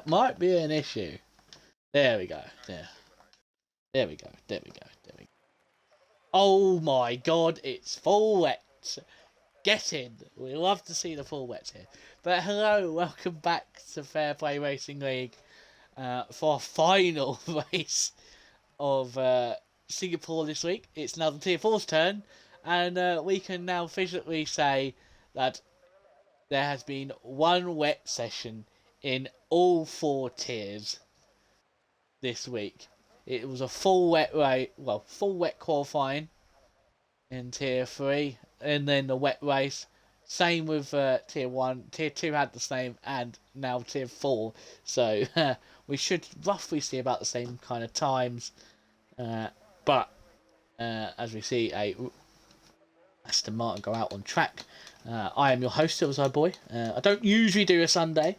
might be an issue. There we go. There we go. There we go. There we go. Oh my God! It's full wet. Get in. We love to see the full wets here. But hello, welcome back to Fair Play Racing League for our final race of Singapore this week. It's now the Tier 4's turn, and we can now officially say that there has been one wet session in all 4 tiers this week. It was a full wet full wet qualifying in Tier 3, and then the wet race. Same with Tier 1. Tier 2 had the same, and now Tier 4. So we should roughly see about the same kind of times. But as we see a Aston Martin go out on track, I am your host, Boy. I don't usually do a Sunday,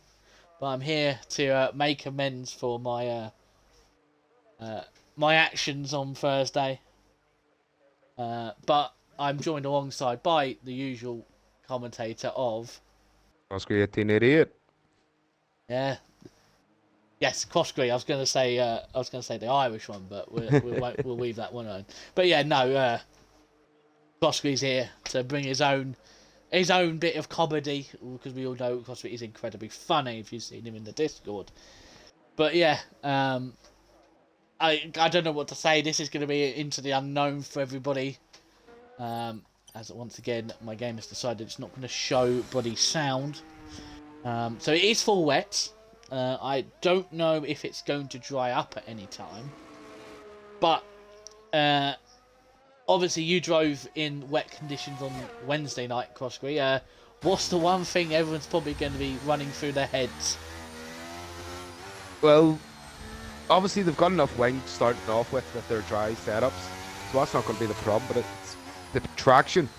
but I'm here to make amends for my my actions on Thursday. But I'm joined alongside by the usual commentator of Oscar 1888. Yeah. Yes, Crossgree. I was going to say the Irish one, but we'll leave that one alone. But yeah, no. Crossgree's here to bring his own bit of comedy, because we all know Crossgree is incredibly funny if you've seen him in the Discord. But yeah, I don't know what to say. This is going to be into the unknown for everybody. As once again, my game has decided it's not going to show body sound. So it is full wet. I don't know if it's going to dry up at any time. But obviously you drove in wet conditions on Wednesday night, Crossgree. What's the one thing everyone's probably going to be running through their heads? Well, obviously they've got enough wing starting off with their dry setups, so that's not going to be the problem. But it's the traction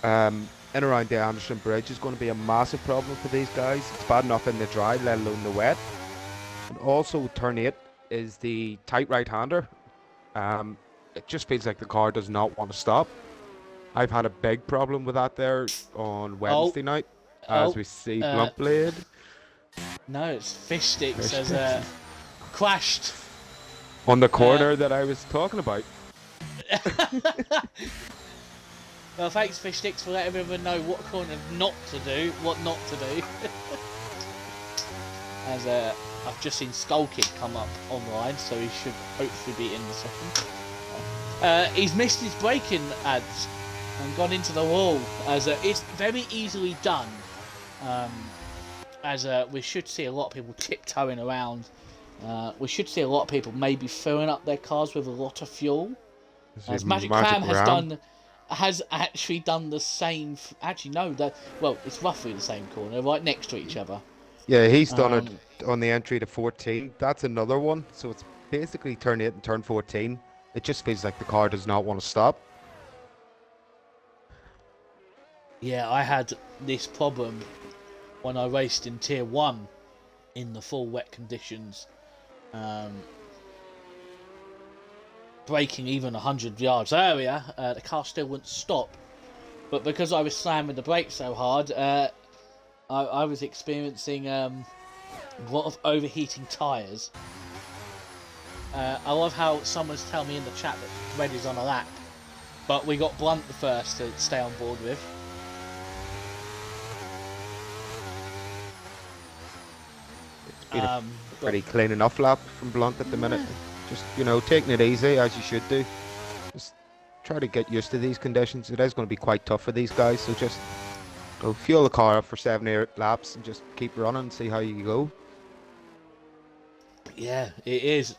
in around the Anderson Bridge is going to be a massive problem for these guys. It's bad enough in the dry, let alone the wet. And also turn 8 is the tight right-hander. It just feels like the car does not want to stop. I've had a big problem with that there on Wednesday night, as we see Blunt Blade. No, it's Fish Sticks has crashed on the corner that I was talking about. Well, thanks Fish Sticks for letting everyone know what corner not to do, what not to do. As I've just seen Skull Kid come up online, so he should hopefully be in the second. He's missed his braking ads and gone into the wall, as it's very easily done. As we should see a lot of people tiptoeing around. We should see a lot of people maybe filling up their cars with a lot of fuel. As Magic Cram has actually done the same. Actually, no, it's roughly the same corner, right next to each other. Yeah, he's done it on the entry to 14. That's another one. So it's basically turn 8 and turn 14. It just feels like the car does not want to stop. Yeah, I had this problem when I raced in Tier 1 in the full wet conditions. Braking even 100 yards area, the car still wouldn't stop. But because I was slamming the brakes so hard, I was experiencing a lot of overheating tyres. I love how someone's telling me in the chat that Red is on a lap. But we got Blunt the first to stay on board with. It's been a pretty clean enough lap from Blunt at the minute. Just, taking it easy, as you should do. Just try to get used to these conditions. It is going to be quite tough for these guys, so just go fuel the car up for 7 or 8 laps and just keep running and see how you go. Yeah, it is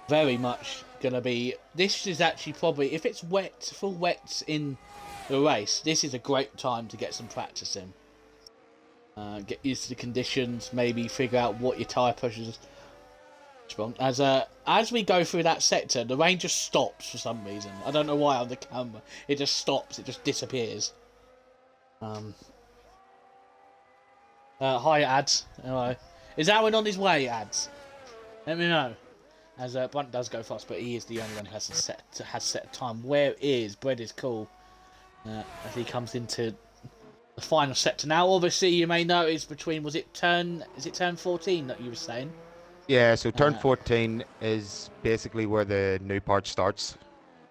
very much going to be... This is actually probably... If it's wet, full wet in the race, this is a great time to get some practice in. Get used to the conditions, maybe figure out what your tyre pressures... As we go through that sector, the rain just stops for some reason. I don't know why on the camera. It just stops. It just disappears. Hi, Ads. Hello. Is Aaron on his way, Ads? Let me know. As Brunt does go fast, but he is the only one who has set a time. Where is Bread is cool? As he comes into the final sector. Now, obviously, you may notice between is it turn 14 that you were saying? Yeah, so turn Uh, 14 is basically where the new part starts,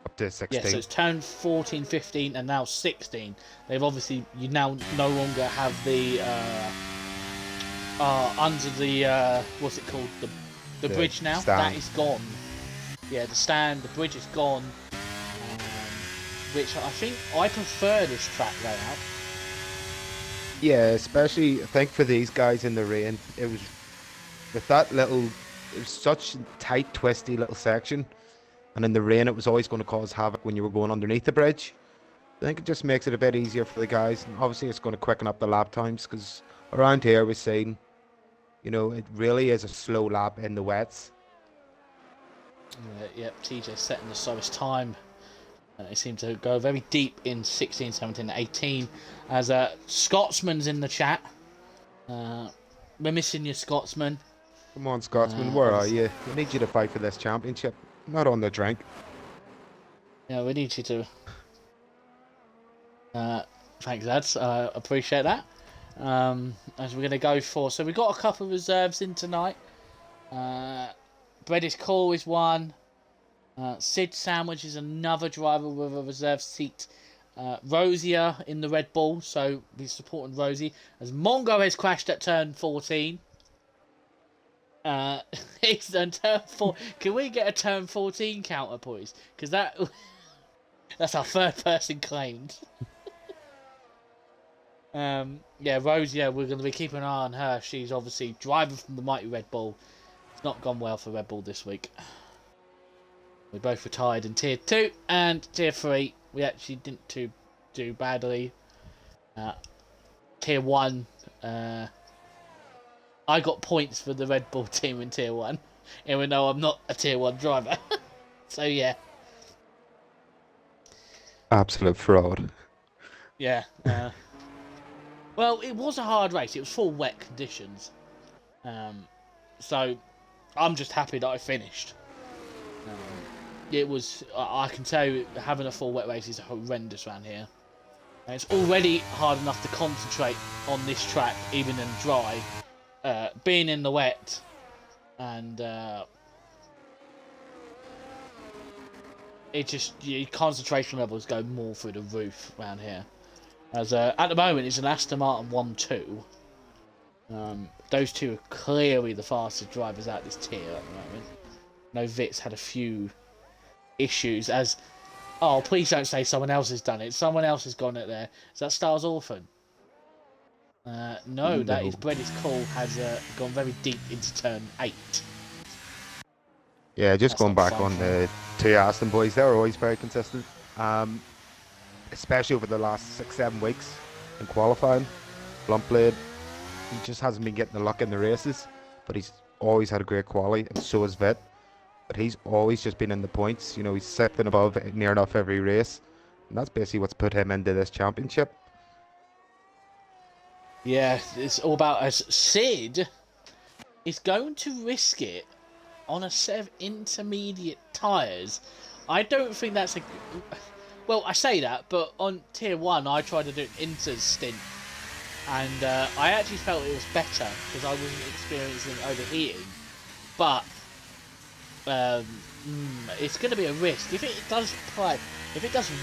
up to yeah, so 16. it's turn 14, 15, and now 16. They've obviously you now no longer have the under the what's it called, the The bridge now. That stand. is gone. Yeah, the bridge is gone. Which I think I prefer this track layout. Yeah, especially I think for these guys in the rain, it was with that little, it was such a tight, twisty little section, and in the rain, it was always going to cause havoc when you were going underneath the bridge. I think it just makes it a bit easier for the guys, and obviously, it's going to quicken up the lap times because around here we're seeing, it really is a slow lap in the wets. Yep, TJ setting the slowest time. They seem to go very deep in 16, 17, 18. As Scotsman's in the chat. We're missing you, Scotsman. Come on, Scotsman, where are Obviously, you? We need you to fight for this championship, not on the drink. yeah, we need you to. Thanks, lads. Appreciate that. As we're going to go for. So we've got a couple of reserves in tonight. Bread is Cool is one. Sid Sandwich is another driver with a reserve seat. Rosier in the Red Bull, so we're supporting Rosie. As Mongo has crashed at turn 14. It's done turn 4. Can we get a turn 14 counter, boys? Because that's our third person claimed. Yeah, Rosier, we're going to be keeping an eye on her. She's obviously driving from the mighty Red Bull. It's not gone well for Red Bull this week. We both retired in Tier 2 and Tier 3. We actually didn't do badly. Tier 1, I got points for the Red Bull team in Tier 1, even though I'm not a Tier 1 driver. So, yeah. Absolute fraud. Yeah. Well, it was a hard race. It was full wet conditions. So, I'm just happy that I finished. It was, I can tell you, having a full wet race is horrendous around here. And it's already hard enough to concentrate on this track, even in dry. Being in the wet, and it just, your concentration levels go more through the roof around here. As at the moment, it's an Aston Martin 1-2. Those two are clearly the fastest drivers out this tier at the moment. No Vitz had a few issues as, oh, please don't say someone else has done it. Someone else has gone at there. Is that Stars Orphan? No, that is Bread is Cool has gone very deep into turn 8. Yeah, just That's going not back fun. on the two Aston boys, they were always very consistent, especially over the last 6-7 weeks in qualifying. Bluntblade, he just hasn't been getting the luck in the races, but he's always had a great quality, and so has Vit. But he's always just been in the points. He's sitting above near enough every race, and that's basically what's put him into this championship. Yeah, it's all about as Sid is going to risk it on a set of intermediate tyres. I don't think that's a... Well, I say that, but on Tier 1 I tried to do an inter stint, and I actually felt it was better because I wasn't experiencing overheating. But it's going to be a risk. If it does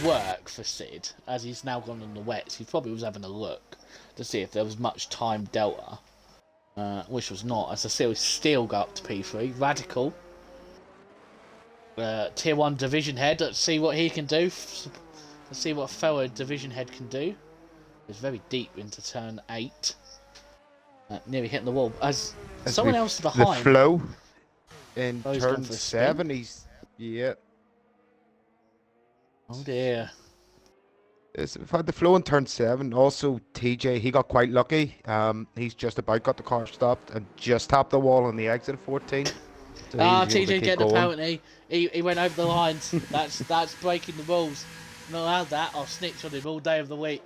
work for Sid, as he's now gone on the wets, he probably was having a look to see if there was much time delta, which was not, as I still go up to P3. Radical, Tier 1 Division Head, let's see what he can do. Let's see what a fellow Division Head can do. It's very deep into turn 8. Nearly hitting the wall. As someone else behind. The flow in Oh, turn 7, he's... Yeah. Oh dear. The flow in turn 7. Also, TJ, he got quite lucky. He's just about got the car stopped and just tapped the wall on the exit of 14. So TJ getting a penalty. He went over the lines. That's breaking the rules. I'm not allowed that. I'll snitch on him all day of the week.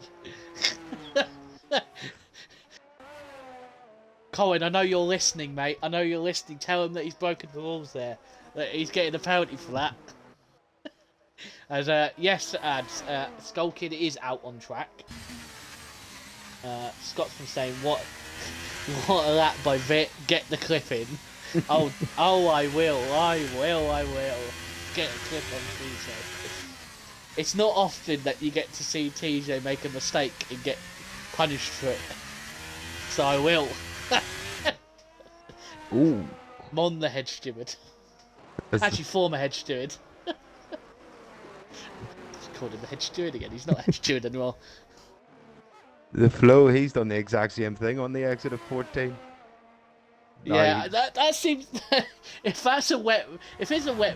Colin, I know you're listening, mate. I know you're listening. Tell him that he's broken the rules there. That he's getting a penalty for that. As yes, Skull Kid is out on track. Scotsman saying, what a lap by Vitt, get the clip in. Oh, I will. Get a clip on TJ. It's not often that you get to see TJ make a mistake and get punished for it. So I will. Ooh. Mon the head steward. Actually, former head steward. Just called him the head steward again. He's not a head steward anymore. The flow, he's done the exact same thing on the exit of 14. Yeah, that seems. if it's a wet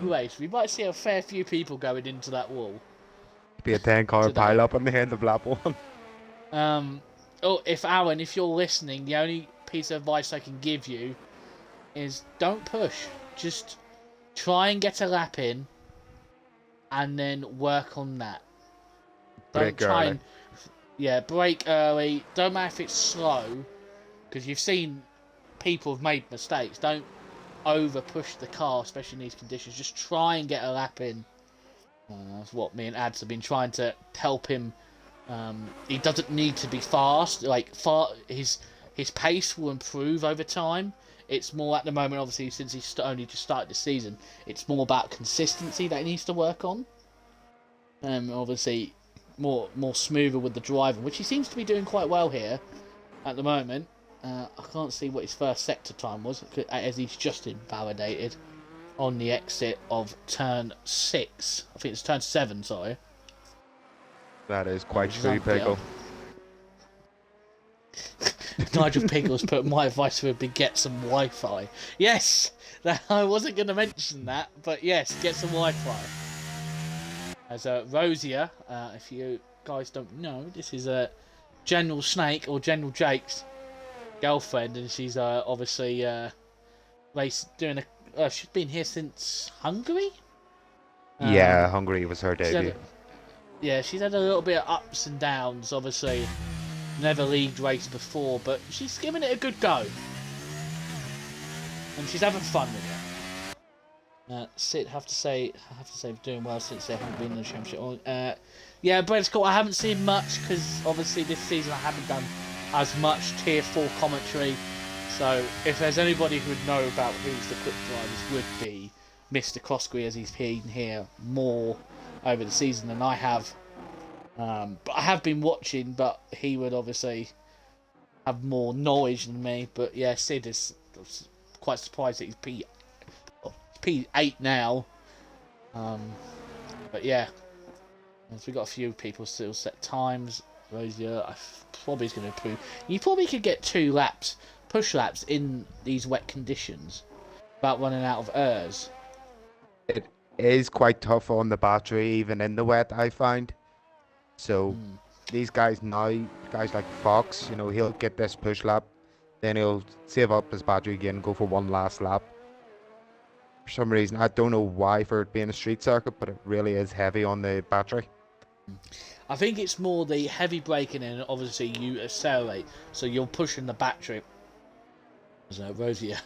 race, we might see a fair few people going into that wall. Be a 10-car pile up on the end of lap 1. If Aaron, if you're listening, the only piece of advice I can give you is don't push. Just try and get a lap in, and then work on that. Brake early. Brake early. Don't matter if it's slow, because you've seen people have made mistakes. Don't over push the car, especially in these conditions. Just try and get a lap in. That's what me and Ads have been trying to help him. He doesn't need to be fast. His pace will improve over time. It's more at the moment, obviously, since he's only just started the season. It's more about consistency that he needs to work on. Obviously, more smoother with the driving, which he seems to be doing quite well here at the moment. I can't see what his first sector time was, as he's just invalidated on the exit of turn 6. I think it's turn 7, sorry. That is quite true, Pickle. Nigel Pickles put my advice would be get some Wi-Fi. Yes! I wasn't going to mention that, but yes, get some Wi-Fi. As Rosier, if you guys don't know, this is General Snake, or General Jake's girlfriend, and she's obviously doing she's been here since Hungary? Yeah, Hungary was her debut. She's had a little bit of ups and downs, obviously. Never league raced before, but she's giving it a good go. And she's having fun with it. Sid, I have to say, doing well since they haven't been in the championship. Brad Scott, I haven't seen much because obviously this season I haven't done as much tier 4 commentary. So if there's anybody who would know about who's the quick drivers, would be Mr. Crosby, as he's been here more over the season than I have. But I have been watching, but he would obviously have more knowledge than me. But yeah, Sid is quite surprised that he's P8 now. But yeah, we've got a few people still set times. Rosier, probably is going to improve. You probably could get 2 laps, push laps in these wet conditions, without running out of airs. It is quite tough on the battery, even in the wet, I find. So these guys now, guys like Fox, he'll get this push lap, then he'll save up his battery again, go for one last lap. For some reason, I don't know why, for it being a street circuit, but it really is heavy on the battery. I think it's more the heavy braking, and obviously you accelerate, so you're pushing the battery. So Rosier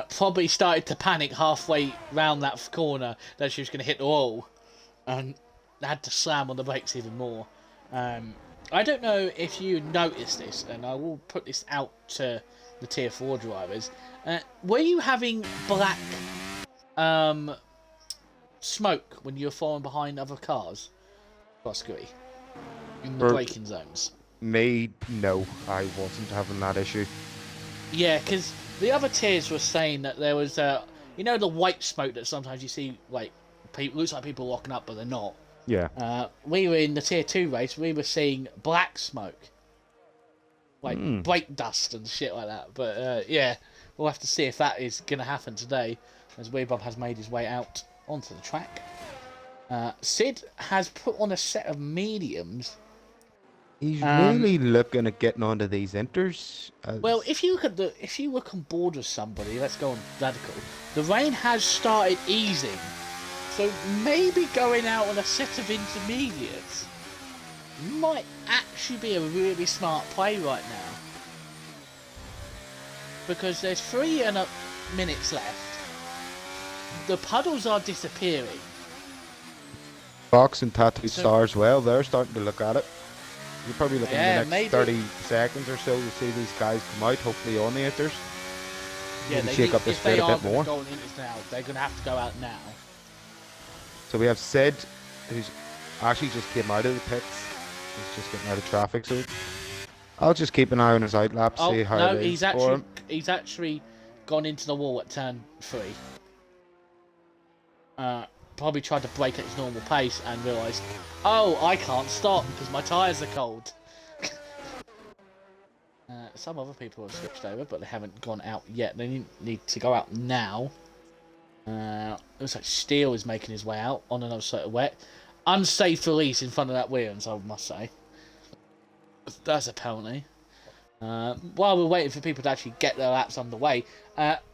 probably started to panic halfway round that corner that she was going to hit the wall, and had to slam on the brakes even more. I don't know if you noticed this, and I will put this out to the tier 4 drivers. Were you having black smoke when you were falling behind other cars, Bosky, in the braking zones? Me, no, I wasn't having that issue. Yeah, because the other tiers were saying that there was the white smoke that sometimes you see, like, looks like people locking up, but they're not. Yeah. We were in the tier 2 race, we were seeing black smoke. Like brake dust and shit like that. But yeah, we'll have to see if that is going to happen today, as Weebob has made his way out onto the track. Sid has put on a set of mediums. He's really looking at getting onto these inters. Well, if you look on board with somebody, let's go on radical. The rain has started easing. So maybe going out on a set of intermediates might actually be a really smart play right now. Because there's 3 minutes left. The puddles are disappearing. Fox and Tattoo Star as well, they're starting to look at it. You're probably looking in the next 30 seconds or so to see these guys come out, hopefully on the inters. Yeah, Maybe shake up this if they field a are bit going more. to go on inters now, they're going to have to go out now. So we have Sid, who's actually just came out of the pits. He's just getting out of traffic, so I'll just keep an eye on his outlap, see how it is for him. He's actually gone into the wall at turn 3. Probably tried to brake at his normal pace and realised, oh, I can't stop because my tyres are cold. Some other people have switched over, but they haven't gone out yet. They need to go out now. Looks like Steele is making his way out on another sort of wet. Unsafe release in front of that Williams, I must say. That's a penalty. While we're waiting for people to actually get their laps underway,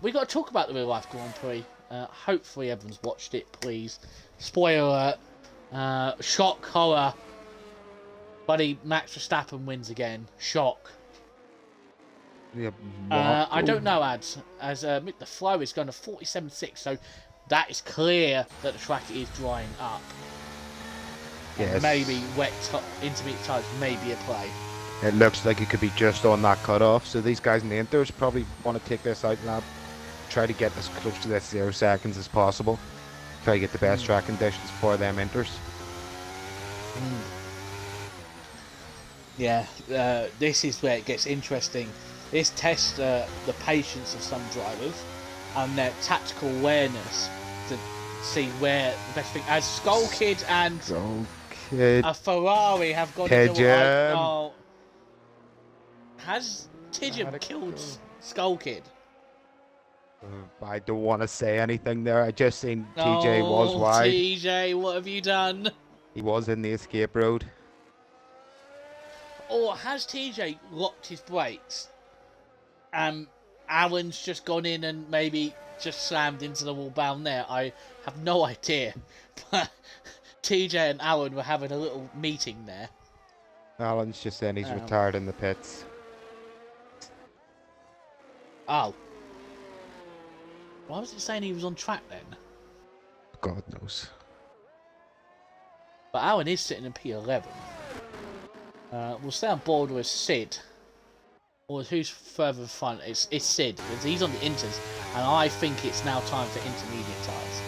we've got to talk about the real life Grand Prix. Hopefully everyone's watched it, please. Spoiler alert. Shock, horror. Buddy, Max Verstappen wins again. Shock. Yeah, I don't know, as the flow is going to 47.6, so that is clear that the track is drying up. Yes. And maybe wet intermediate tyres may be a play. It looks like it could be just on that cutoff, so these guys in the inters probably want to take this out lap, try to get as close to that 0 seconds as possible, try to get the best track conditions for them inters. Yeah, this is where it gets interesting. This tests the patience of some drivers and their tactical awareness to see where the best thing. As Skull Kid and a Ferrari have gone into has Tidjum killed Skull Kid? I don't want to say anything there. I just seen TJ was wide. TJ, what have you done? He was in the escape road. Or has TJ locked his brakes? Alan's just gone in and maybe just slammed into the wall down there. I have no idea. But TJ and Alan were having a little meeting there. Alan's just saying he's retired in the pits. Oh. Why was it saying he was on track then? God knows. But Alan is sitting in P11. We'll stay on board with Sid. Or who's further in front? It's Sid, because he's on the inters, and I think it's now time for intermediate tyres.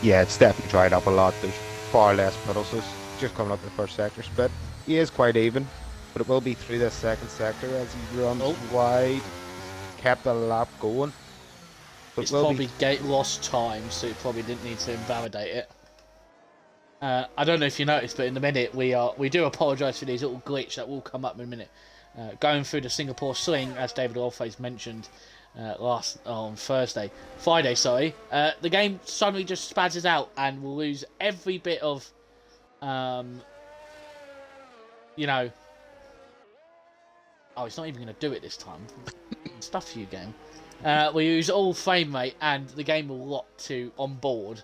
Yeah, it's definitely dried up a lot. There's far less puddles, so it's just coming up the first sector split. He is quite even, but it will be through this second sector as he runs wide. Kept the lap going. But it's probably gate lost time, so it probably didn't need to invalidate it. I don't know if you noticed, but in a minute we do apologise for these little glitch that will come up in a minute. Going through the Singapore sling, as David Orpheus mentioned Friday, sorry. The game suddenly just spazzes out and we'll lose every bit of, you know. Oh, it's not even going to do it this time. Stuff for you, game. We use all frame rate and the game will lock to on board,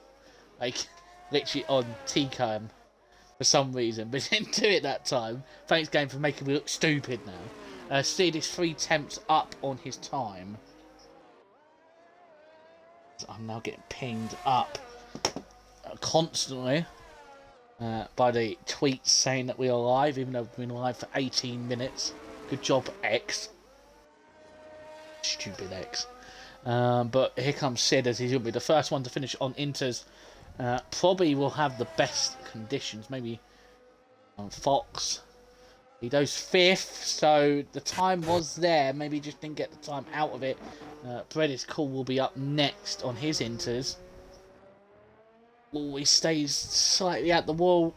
like literally on T-Cam for some reason, but it didn't do it that time. Thanks, game, for making me look stupid now. Sid is 3 tenths up on his time. I'm now getting pinged up constantly by the tweets saying that we are live, even though we've been live for 18 minutes. Good job, X. Stupid X. But here comes Sid, as he'll be the first one to finish on inters. Probably will have the best conditions. Maybe Fox. He goes 5th, so the time was there. Maybe he just didn't get the time out of it. Brett is cool. Will be up next on his inters. Oh, he stays slightly at the wall.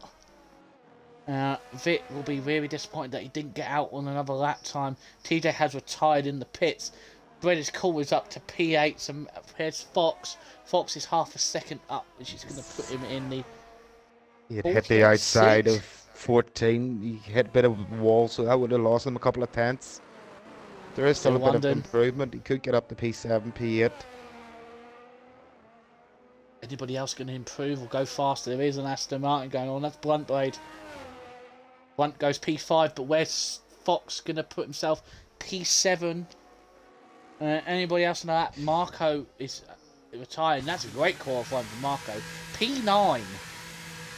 Vic will be really disappointed that he didn't get out on another lap time. TJ has retired in the pits. Brett is cool is up to P8. So here's Fox. Fox is half a second up, which is going to put him in the. He had hit the outside of 14. He hit a bit of wall, so that would have lost him a couple of tenths. There is still a bit of improvement. He could get up to P7, P8. Anybody else going to improve or go faster? There is an Aston Martin going on. That's Blunt Blade. Blunt goes P5, but where's Fox going to put himself? P7. Anybody else know that? Marco is retiring. That's a great qualifying for Marco. P9.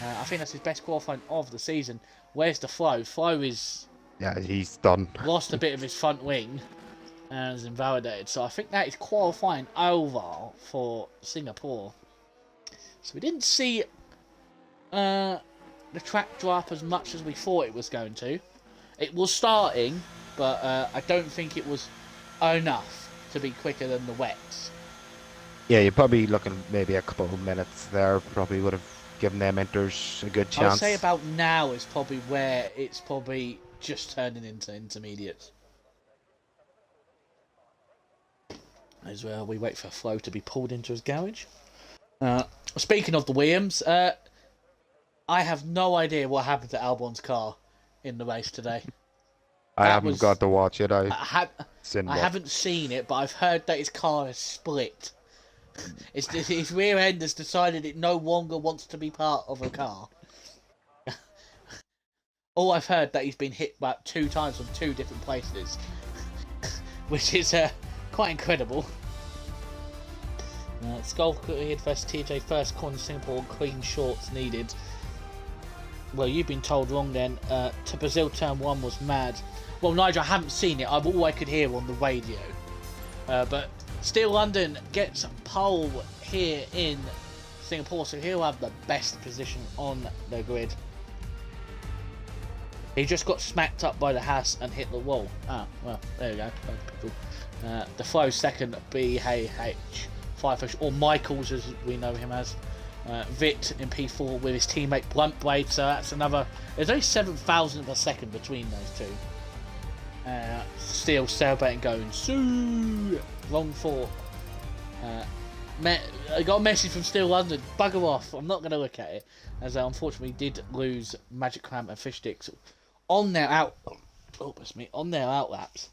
I think that's his best qualifying of the season. Where's the flow? Flow is Yeah, he's done. Lost a bit of his front wing and is invalidated. So I think that is qualifying over for Singapore. So we didn't see the track dry up as much as we thought it was going to. It was starting, but I don't think it was enough to be quicker than the wets. Yeah, you're probably looking maybe a couple of minutes there. Probably would have given them Inters a good I would say chance. about now is probably where it's probably just turning into intermediates. As well, we wait for Flo to be pulled into his garage. Speaking of the Williams, I have no idea what happened to Albon's car in the race today. I That haven't got was to watch it. I, ha- Seen I what. haven't seen it, but I've heard that his car is split. His rear end has decided it no longer wants to be part of a car. All I've heard that he's been hit about 2 times from 2 different places, which is quite incredible. Skull Kid vs TJ first corner Singapore, clean shorts needed. Well, you've been told wrong then. To Brazil turn 1 was mad. Well, Nigel, I haven't seen it. I've all I could hear on the radio. But Steel London gets pole here in Singapore, so he'll have the best position on the grid. He just got smacked up by the Haas and hit the wall. Ah, well, there you go. The Flow second, BHH. Firefish, or Michaels as we know him as. Vit in P4 with his teammate Bluntblade, so that's another. There's only 7,000 of a second between those two. Still celebrating, going Sue. Wrong thought. I got a message from Steel London. Bugger off. I'm not going to look at it, as I unfortunately did lose Magic Clamp and Fish Sticks on their on their outlaps.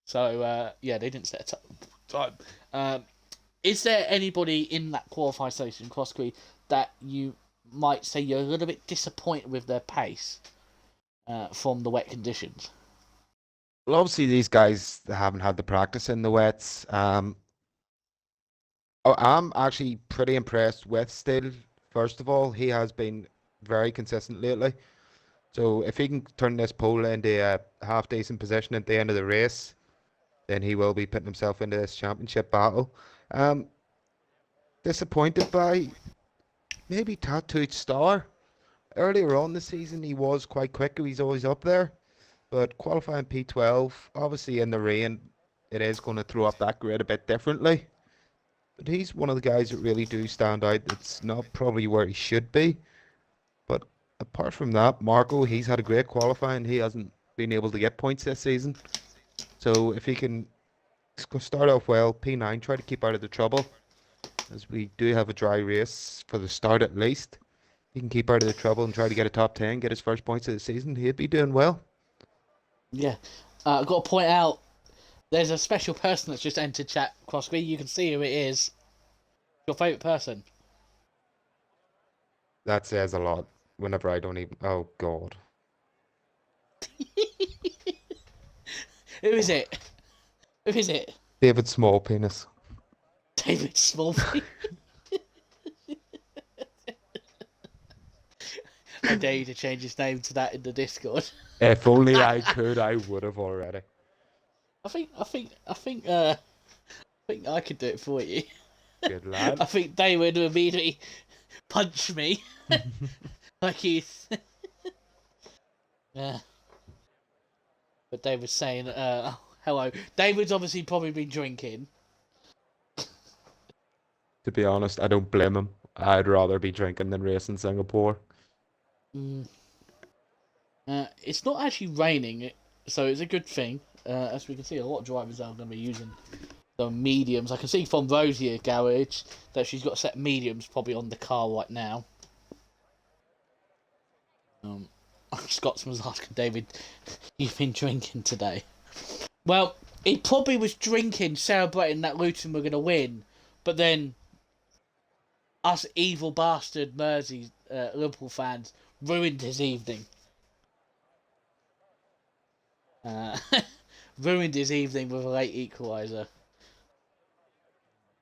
So yeah, they didn't set a time. Is there anybody in that qualifying station, Cross Creek, that you might say you're a little bit disappointed with their pace from the wet conditions? Well, obviously these guys haven't had the practice in the wets. I'm actually pretty impressed with Steele. First of all, he has been very consistent lately. So if he can turn this pole into a half decent position at the end of the race, then he will be putting himself into this championship battle. Um, Disappointed by maybe Tattooed Star. Earlier on the season, he was quite quick. He's always up there. But qualifying P12, obviously in the rain, it is going to throw up that grid a bit differently. But he's one of the guys that really do stand out. It's not probably where he should be. But apart from that, Marco, he's had a great qualifying. He hasn't been able to get points this season. So if he can start off well, P9, try to keep out of the trouble, as we do have a dry race for the start at least. He can keep out of the trouble and try to get a top 10, get his first points of the season. He'd be doing well. Yeah. I've got to point out, there's a special person that's just entered chat, Crossby. You can see who it is. Your favourite person. That says a lot whenever I don't even. Oh, God. Who is it? Who is it? David Small Penis. David Smallby. I dare you to change his name to that in the Discord. If only I could, I would have already. I think I could do it for you. Good lad. I think David would immediately punch me. Like he's. Yeah. But David's saying, hello. David's obviously probably been drinking. To be honest, I don't blame him. I'd rather be drinking than racing Singapore. It's not actually raining, so it's a good thing. As we can see, a lot of drivers are going to be using the mediums. I can see from Rosie's garage that she's got set mediums probably on the car right now. Scotsman's asking David, you've been drinking today? Well, he probably was drinking, celebrating that Luton were going to win, but then us evil bastard Mersey Liverpool fans ruined his evening. Ruined his evening with a late equaliser.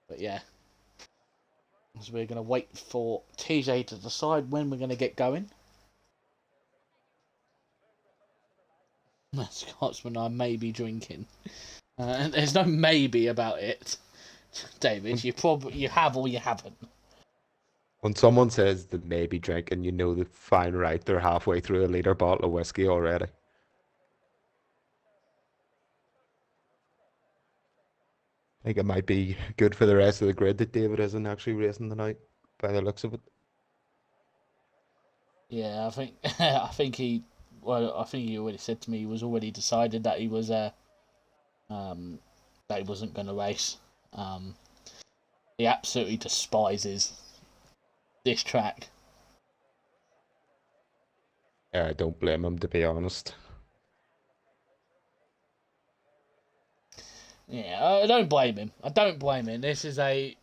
But yeah. So we're going to wait for TJ to decide when we're going to get going. A Scotsman I may be drinking. And there's no maybe about it, David. You have or you haven't. When someone says they may be drinking, you know that fine right, they're halfway through a liter bottle of whiskey already. I think it might be good for the rest of the grid that David isn't actually racing tonight, by the looks of it. Yeah, I think I think he. Well, I think he already said to me he was already decided that he was um that he wasn't going to race. Um, he absolutely despises this track. I don't blame him, to be honest. Yeah, I don't blame him. I don't blame him. This is a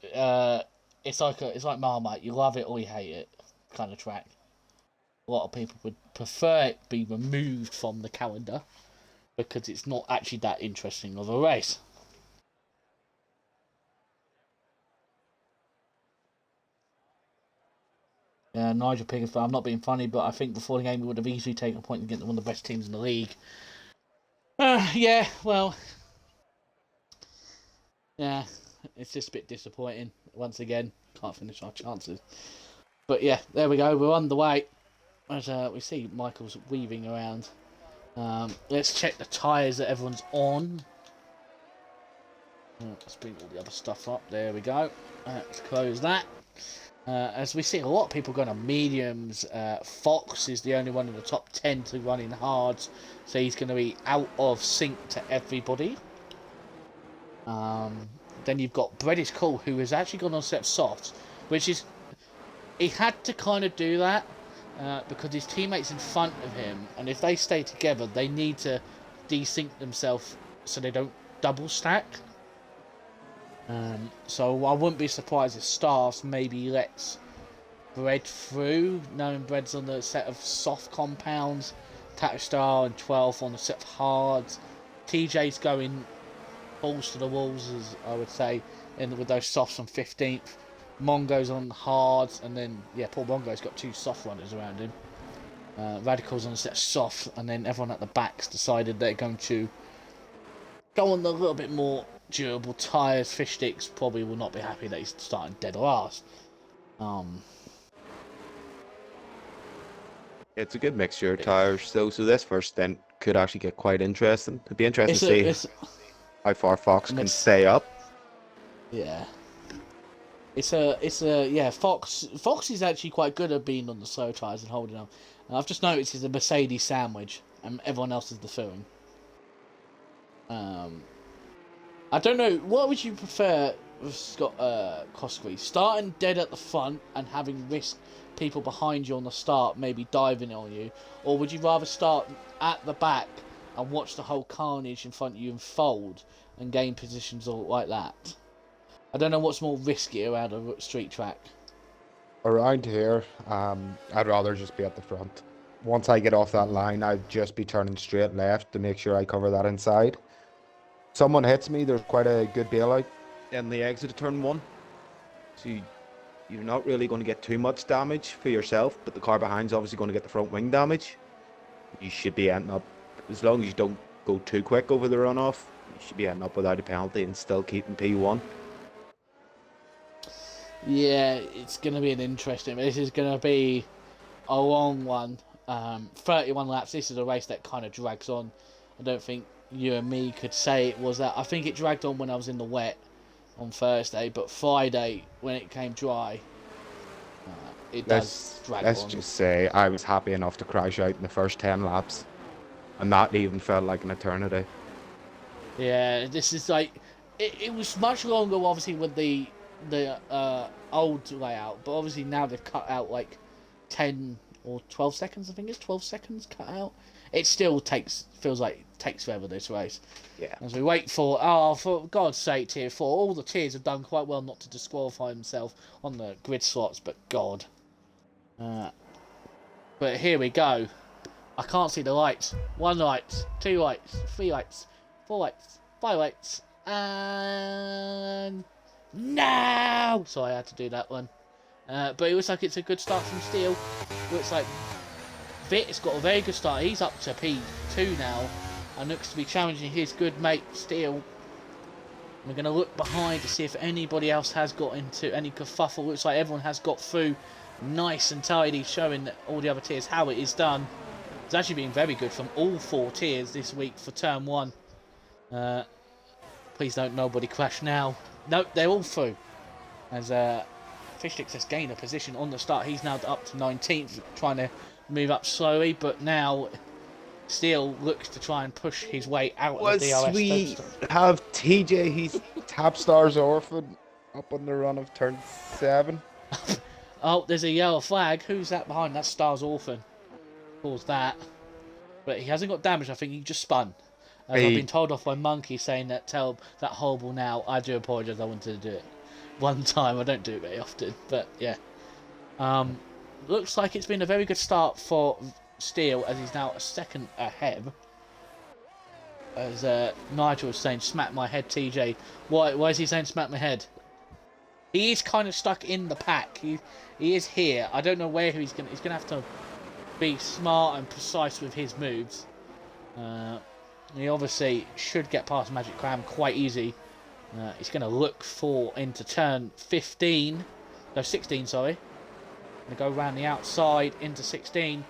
it's like Marmite. You love it or you hate it kind of track. A lot of people would prefer it be removed from the calendar because it's not actually that interesting of a race. Yeah, Nigel Pickford, I'm not being funny, but I think before the game we would have easily taken a point against one of the best teams in the league. Yeah, well, yeah, it's just a bit disappointing. Once again, can't finish our chances. But yeah, there we go. We're on the way. As we see Michael's weaving around. Let's check the tyres that everyone's on. Let's bring all the other stuff up. There we go. Let's close that. As we see a lot of people going on mediums. Fox is the only one in the top 10 to run in hards. So he's going to be out of sync to everybody. Then you've got Bredish Cool, who has actually gone on a set of softs. Which is... He had to kind of do that. Because his teammates in front of him, and if they stay together, they need to desync themselves so they don't double stack. So I wouldn't be surprised if Stars maybe lets Bread through, knowing Bread's on the set of soft compounds, Tatstar and 12 on the set of hards. TJ's going balls to the walls, as I would say, with those softs on 15th. Mongo's on hards, and then, yeah, Paul Mongo's got two soft runners around him. Radical's on a set of soft, and then everyone at the back's decided they're going to go on the little bit more durable tyres. Fish Sticks probably will not be happy that he's starting dead last. It's a good mixture of tyres, so this first stint could actually get quite interesting. It'd be interesting to see how far Fox can stay up. Yeah. Fox is actually quite good at being on the slow tyres and holding them. And I've just noticed he's a Mercedes sandwich, and everyone else is the filling. I don't know, what would you prefer with Scott Cosgrave? Starting dead at the front and having risk people behind you on the start maybe diving on you, or would you rather start at the back and watch the whole carnage in front of you unfold and gain positions all like that? I don't know what's more risky around a street track. Around here, I'd rather just be at the front. Once I get off that line, I'd just be turning straight left to make sure I cover that inside. Someone hits me, there's quite a good bailout in the exit of turn 1. So you're not really going to get too much damage for yourself, but the car behind's obviously going to get the front wing damage. You should be ending up, as long as you don't go too quick over the runoff, you should be ending up without a penalty and still keeping P1. Yeah, it's going to be an interesting... This is going to be a long one. 31 laps. This is a race that kind of drags on. I don't think you and me could say it was that. I think it dragged on when I was in the wet on Thursday, but Friday, when it came dry, it does drag on. Let's just say I was happy enough to crash out in the first 10 laps, and that even felt like an eternity. Yeah, this is like... It was much longer, obviously, with the old layout, but obviously now they've cut out like 10 or 12 seconds. I think it's 12 seconds cut out. It still feels like it takes forever, this race. Yeah. As we wait for God's sake, Tier 4. All the tiers have done quite well not to disqualify themselves on the grid slots, but God. But here we go. I can't see the lights. 1 light, 2 lights, 3 lights, 4 lights, 5 lights, and... No! So I had to do that one. But it looks like it's a good start from Steele. Looks like Vitt's got a very good start. He's up to P2 now. and looks to be challenging his good mate Steele. We're going to look behind to see if anybody else has got into any kerfuffle. Looks like everyone has got through nice and tidy, showing all the other tiers how it is done. It's actually been very good from all 4 tiers this week for turn 1. Please don't nobody crash now. Nope, they're all through. As Fishdix has gained a position on the start. He's now up to 19th, trying to move up slowly, but now Steele looks to try and push his way out of the DRS. We have TJ, he's Tap Stars Orphan, up on the run of turn 7. Oh, there's a yellow flag. Who's that behind? That's Stars Orphan. Caused that. But he hasn't got damage. I think he just spun. As I've been told off by Monkey saying that, tell that horrible now. I do apologise. I wanted to do it one time. I don't do it very often. But yeah. Looks like it's been a very good start for Steele, as he's now a second ahead. As Nigel was saying, smack my head, TJ. Why is he saying smack my head? He is kind of stuck in the pack. He is here. I don't know where he's gonna have to be smart and precise with his moves. He obviously should get past Magic Cram quite easy. He's going to look for into turn 16, sorry. Going to go around the outside into 16.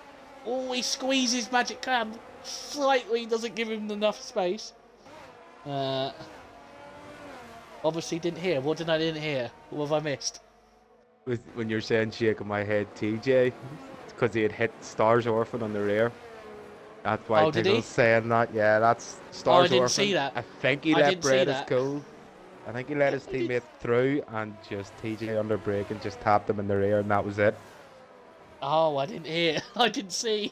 Oh, he squeezes Magic Cram slightly, doesn't give him enough space. Obviously didn't hear. What didn't hear? What have I missed? When you're saying shaking my head, TJ, it's because he had hit Stars Orphan on the rear. That's why people's saying that. Yeah, that's Stars Orphan. I didn't see that. I think he let Bredis go. I think he let his teammate through and just TJ under brake and just tapped him in the rear, and that was it. Oh, I didn't hear. I didn't see.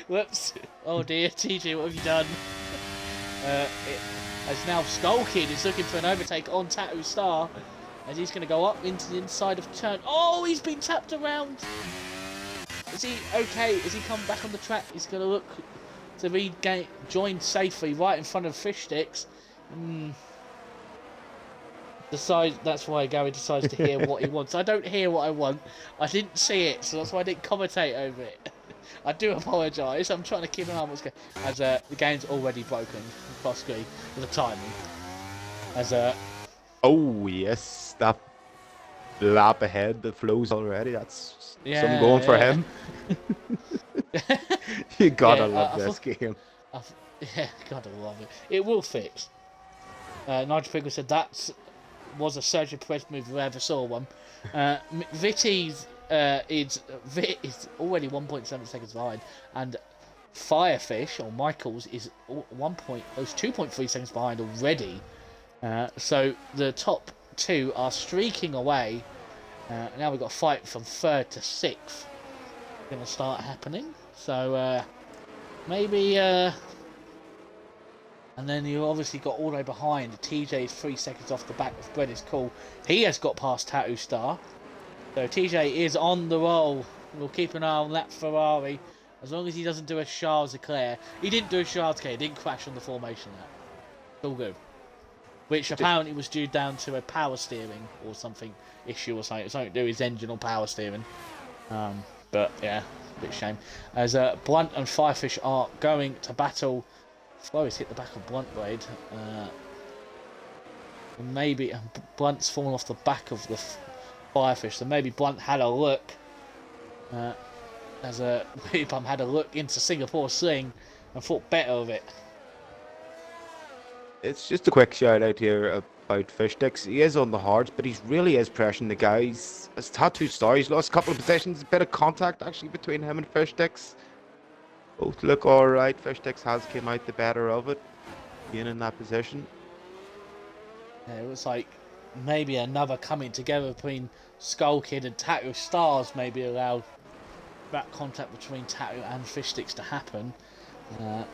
Whoops. Oh dear, TJ, what have you done? As now Skull Kid is looking for an overtake on Tattoo Star. As he's going to go up into the inside of turn. Oh, he's been tapped around. Is he okay? Is he come back on the track? He's going to look to rejoin safely right in front of Fishdix. That's why Gary decides to hear what he wants. I don't hear what I want. I didn't see it, so that's why I didn't commentate over it. I do apologise. I'm trying to keep an eye on what's going on. As the game's already broken. Possibly with the timing. As oh yes, that lap ahead, the flows already. That's some going for him. You gotta love this game. Yeah, gotta love it. It will fix. Nigel Pickle said that was a Sergio Perez move if I ever saw one. Vitty's is already 1.7 seconds behind, and Firefish or Michaels is 2.3 seconds behind already. So the top 2 are streaking away. Now we've got a fight from 3rd to 6th going to start happening. So maybe and then you obviously got all the way behind. TJ is 3 seconds off the back of Bread is cool. He has got past Tattoo Star. So TJ is on the roll. We'll keep an eye on that Ferrari. As long as he doesn't do a Charles Leclerc. He didn't do a Charles Leclerc. He didn't crash on the formation lap. It's all good. Which apparently was due down to a power steering or something issue or something. Something to do with his engine or power steering. But yeah, a bit shame. As Blunt and Firefish are going to battle. Flores hit the back of Blunt Blade. Maybe Blunt's fallen off the back of the Firefish. So maybe Blunt had a look. As Weebum had a look into Singapore Sling and thought better of it. It's just a quick shout out here about Fishdix. He is on the hards, but he really is pressuring the guys. As Tattoo Star, he's lost a couple of positions, a bit of contact actually between him and Fishdix. Both look alright. Fishdix has came out the better of it, being in that position. Yeah, it was like maybe another coming together between Skull Kid and Tattoo Stars maybe allowed that contact between Tattoo and Fishdix to happen.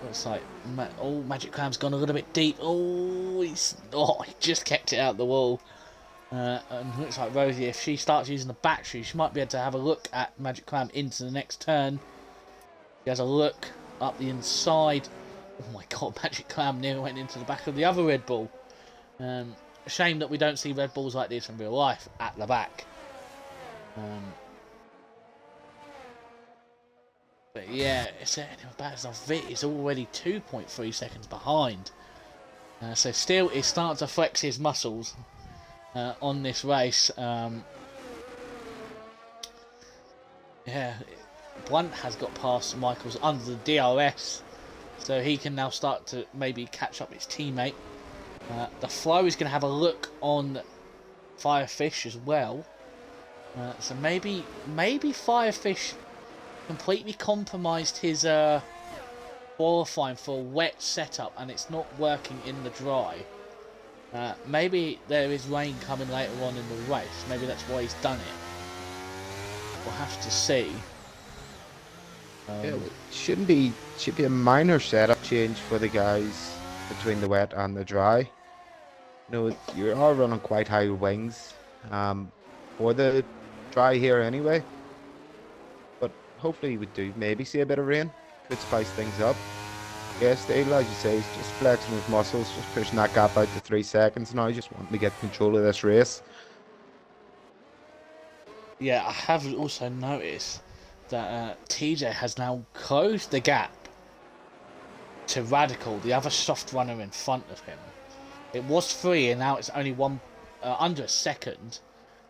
Looks like Magic Cram's gone a little bit deep. He just kept it out the wall. And looks like Rosie, if she starts using the battery, she might be able to have a look at Magic Cram into the next turn. She has a look up the inside. Oh my god, Magic Clam nearly went into the back of the other Red Bull. A shame that we don't see Red Bulls like this in real life at the back. But yeah, it's about as Vit is already 2.3 seconds behind. So still, he's starting to flex his muscles on this race. Yeah, Blunt has got past Michaels under the DRS, so he can now start to maybe catch up his teammate. The Flow is going to have a look on Firefish as well. So maybe Firefish completely compromised his qualifying for a wet setup, and it's not working in the dry. Maybe there is rain coming later on in the race. Maybe that's why he's done it. We'll have to see. Yeah, it should be a minor setup change for the guys between the wet and the dry. You are running quite high wings for the dry here anyway. But hopefully we do maybe see a bit of rain. Could spice things up. Yeah, Steel, as you say, he's just flexing his muscles, just pushing that gap out to 3 seconds now. Just wanting to get control of this race. Yeah, I have also noticed that TJ has now closed the gap to Radical, the other soft runner in front of him. It was 3 and now it's only under a second,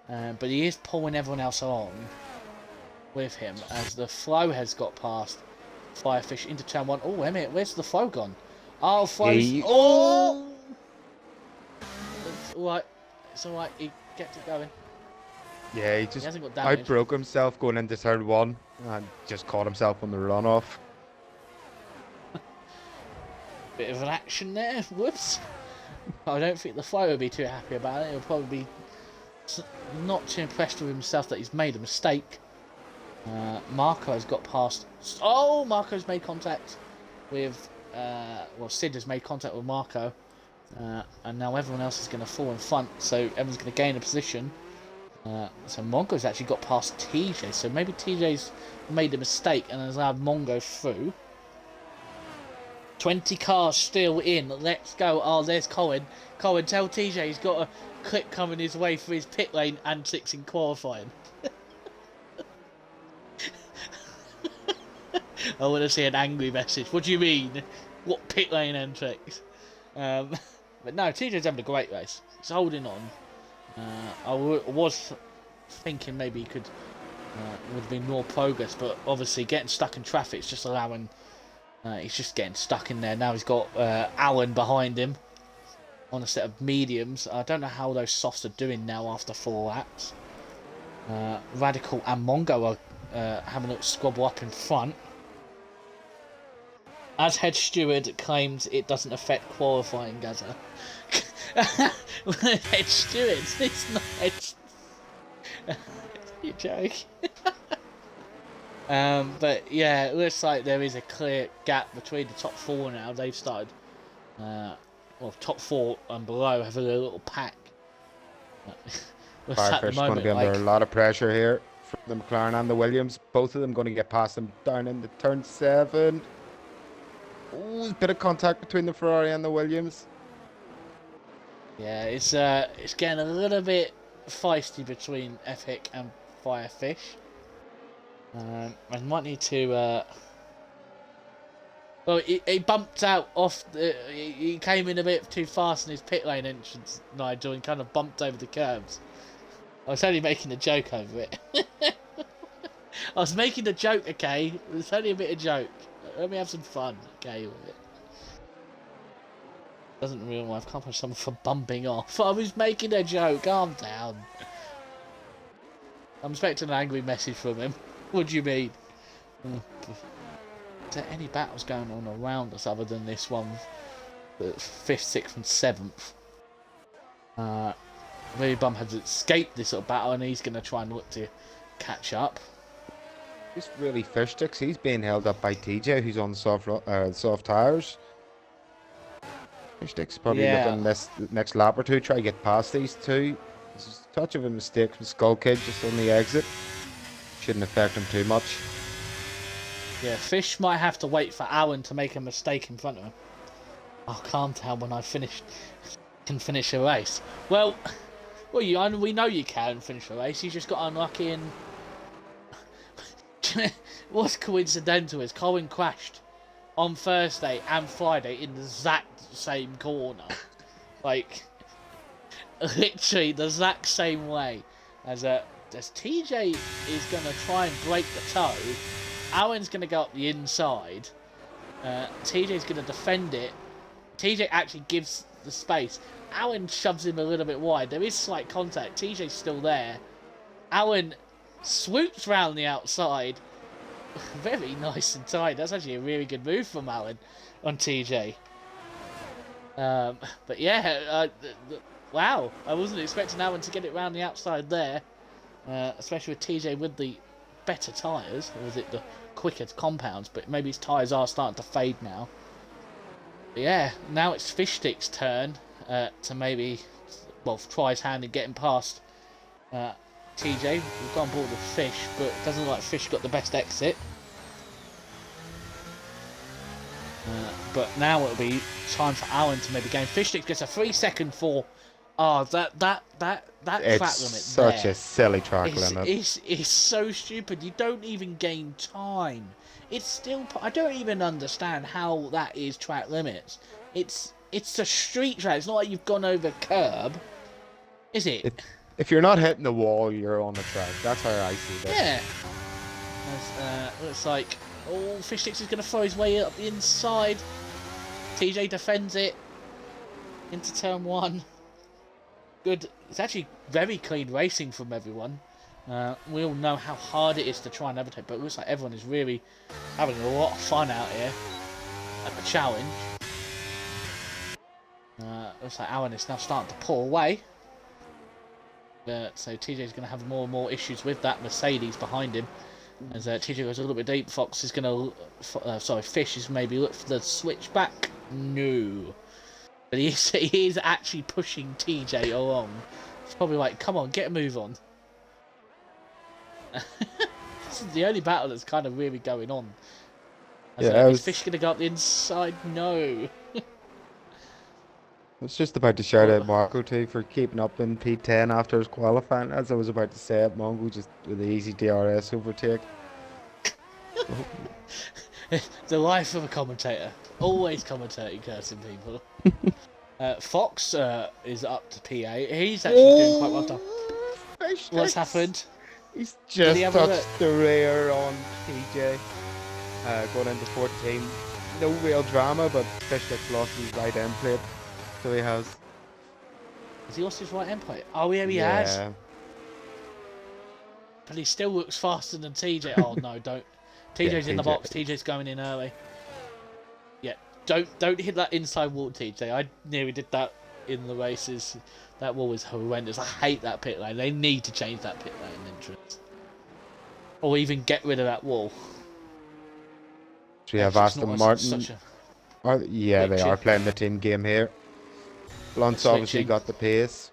but he is pulling everyone else on with him as the Flow has got past Firefish into turn 1. Oh, wait a minute, where's the Flow gone? Oh, Flow's... Oh! It's alright, he kept it going. Yeah, he hasn't got damage. Outbroke himself going into turn 1 and just caught himself on the runoff. Bit of an action there, whoops. I don't think the Flow will be too happy about it. He'll probably be not too impressed with himself that he's made a mistake. Marco has got past... Oh, Marco's made contact with... Sid has made contact with Marco. And now everyone else is going to fall in front, so everyone's going to gain a position. So Mongo's actually got past TJ, so maybe TJ's made a mistake and has allowed Mongo through. 20 cars still in, let's go. Oh, there's Colin. Colin, tell TJ he's got a clip coming his way for his pit lane and 6 in qualifying. I want to see an angry message. What do you mean? What pit lane and 6? But no, TJ's having a great race. He's holding on. I was thinking maybe he would have been more progress, but obviously getting stuck in traffic is just allowing... he's just getting stuck in there. Now he's got Alan behind him on a set of mediums. I don't know how those softs are doing now after 4 laps. Radical and Mongo are having a little squabble up in front. As head steward claims it doesn't affect qualifying, Gaza. Head steward, it's not head... You joke. But yeah, it looks like there is a clear gap between the top 4 now. They've started, top 4 and below have a little pack. Firefish is going to be under a lot of pressure here from the McLaren and the Williams. Both of them going to get past them down into turn 7. Ooh, a bit of contact between the Ferrari and the Williams. Yeah, it's getting a little bit feisty between Epic and Firefish. I might need to... Well, he bumped out off... he came in a bit too fast in his pit lane entrance, Nigel, and kind of bumped over the curbs. I was only making a joke over it. I was making a joke, okay? It was only a bit of joke. Let me have some fun, okay, with it. Doesn't really want to come with someone for bumping off. I was making a joke, calm down. I'm expecting an angry message from him. What do you mean? Is there any battles going on around us other than this one? The 5th, 6th and 7th. Really Bum has escaped this sort of battle and he's going to try and look to catch up. Just really fish sticks. He's being held up by TJ, who's on soft tyres. Fish sticks probably looking this next lap or two, try to get past these two. This is a touch of a mistake from Skull Kid just on the exit. Shouldn't affect him too much. Yeah, Fish might have to wait for Alan to make a mistake in front of him. I can't tell when I can finish a race. Well, we know you can finish a race. You just got unlucky and what's coincidental is Colin crashed on Thursday and Friday in the exact same corner. Like, literally the exact same way. As TJ is going to try and break the toe, Alan's going to go up the inside. TJ's going to defend it. TJ actually gives the space. Alan shoves him a little bit wide. There is slight contact. TJ's still there. Alan swoops round the outside. Very nice and tight. That's actually a really good move from Alan on TJ. But yeah, wow. I wasn't expecting Alan to get it round the outside there. Especially with TJ with the better tyres. Or was it the quicker compounds? But maybe his tyres are starting to fade now. But yeah, now it's Fishstick's turn to maybe, well, try his hand in getting past TJ. We've gone board with Fish, but it doesn't look like Fish got the best exit. But now it'll be time for Alan to maybe gain. Fishstick gets a 3-second fall. Oh, that track limit there. It's such a silly track limit. It's so stupid. You don't even gain time. It's still. I don't even understand how that is track limits. It's a street track. It's not like you've gone over curb, is it? If you're not hitting the wall, you're on the track. That's how I see this. Yeah. Looks like Fishsticks is going to throw his way up the inside. TJ defends it into turn 1. Good. It's actually very clean racing from everyone. We all know how hard it is to try and overtake, but it looks like everyone is really having a lot of fun out here at the challenge. Looks like Alan is now starting to pull away. So TJ is going to have more and more issues with that Mercedes behind him. As TJ goes a little bit deep, Fox is going to... Fish is maybe look for the switch back. No. But he is actually pushing TJ along. It's probably like, come on, get a move on. This is the only battle that's kind of really going on. Is Fish going to go up the inside? No. I was just about to shout out Marco too for keeping up in P10 after his qualifying. As I was about to say it, Mongo just with the easy DRS overtake. The life of a commentator. Always commentating, cursing people. Fox is up to PA. He's actually doing quite well. What's happened? He's just touched the rear on TJ. Going into 14. No real drama, but Fishstick's lost his right end plate. So he has. Has he lost his right end plate? Oh, yeah, he has. But he still looks faster than TJ. Oh, no, don't. TJ's in the box. TJ's going in early. Yeah, don't hit that inside wall, TJ. I nearly did that in the races. That wall is horrendous. I hate that pit lane. They need to change that pit lane entrance. Or even get rid of that wall. So we have Aston Martin. Yeah, they are playing the team game here. Luntz obviously got the pace.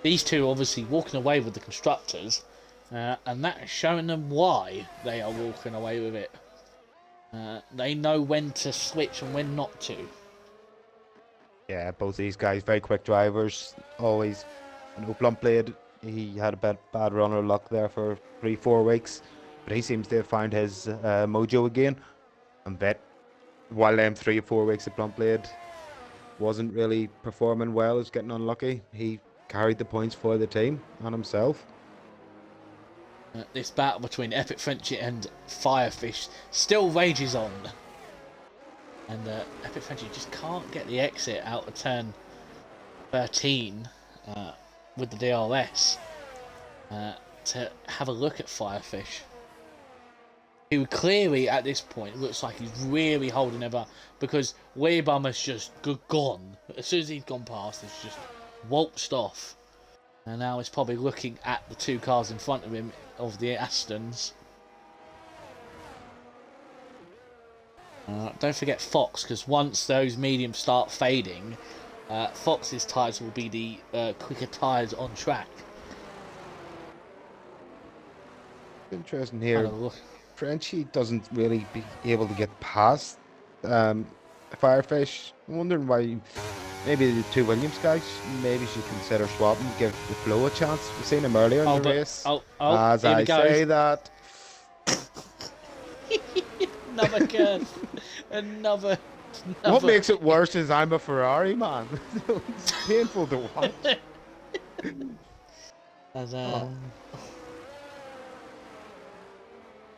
These two obviously walking away with the constructors, and that is showing them why they are walking away with it. They know when to switch and when not to. Yeah, both these guys very quick drivers. Always. Bluntblade, he had a bad run of luck there for 3-4 weeks, but he seems to have found his mojo again. And bet while them 3 or 4 weeks at Bluntblade wasn't really performing well, is getting unlucky. He carried the points for the team and himself. This battle between Epic Frenchie and Firefish still rages on. And Epic Frenchie just can't get the exit out of turn 13 with the DRS to have a look at Firefish, who clearly at this point looks like he's really holding ever, because Weebum has just gone. As soon as he's gone past, it's just waltzed off. And now he's probably looking at the 2 cars in front of him of the Astons. Don't forget Fox, because once those mediums start fading, Fox's tyres will be the quicker tyres on track. Interesting here. Frenchie doesn't really be able to get past Firefish. I'm wondering why maybe the two Williams guys, maybe should consider swapping, give the Flo a chance. We've seen him earlier in Oh, the but race. oh, As here we I go. say that, Another curse. Another. what makes it worse is I'm a Ferrari man. It's painful to watch. As, Oh.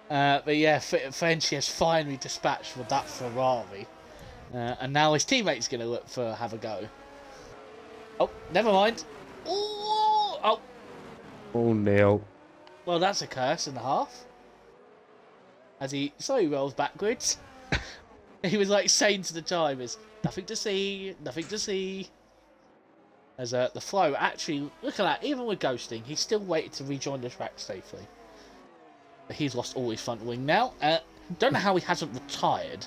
but yeah, Frenchie has finally dispatched for that Ferrari. And now his teammate's going to look for have a go. Oh, never mind. Ooh, oh, Oh no. well, that's a curse and a half. As he slowly rolls backwards. He was like saying to the drivers, nothing to see, nothing to see. As the Flow, actually, look at that, even with ghosting, he's still waited to rejoin the track safely. But he's lost all his front wing now. Don't know how he hasn't retired.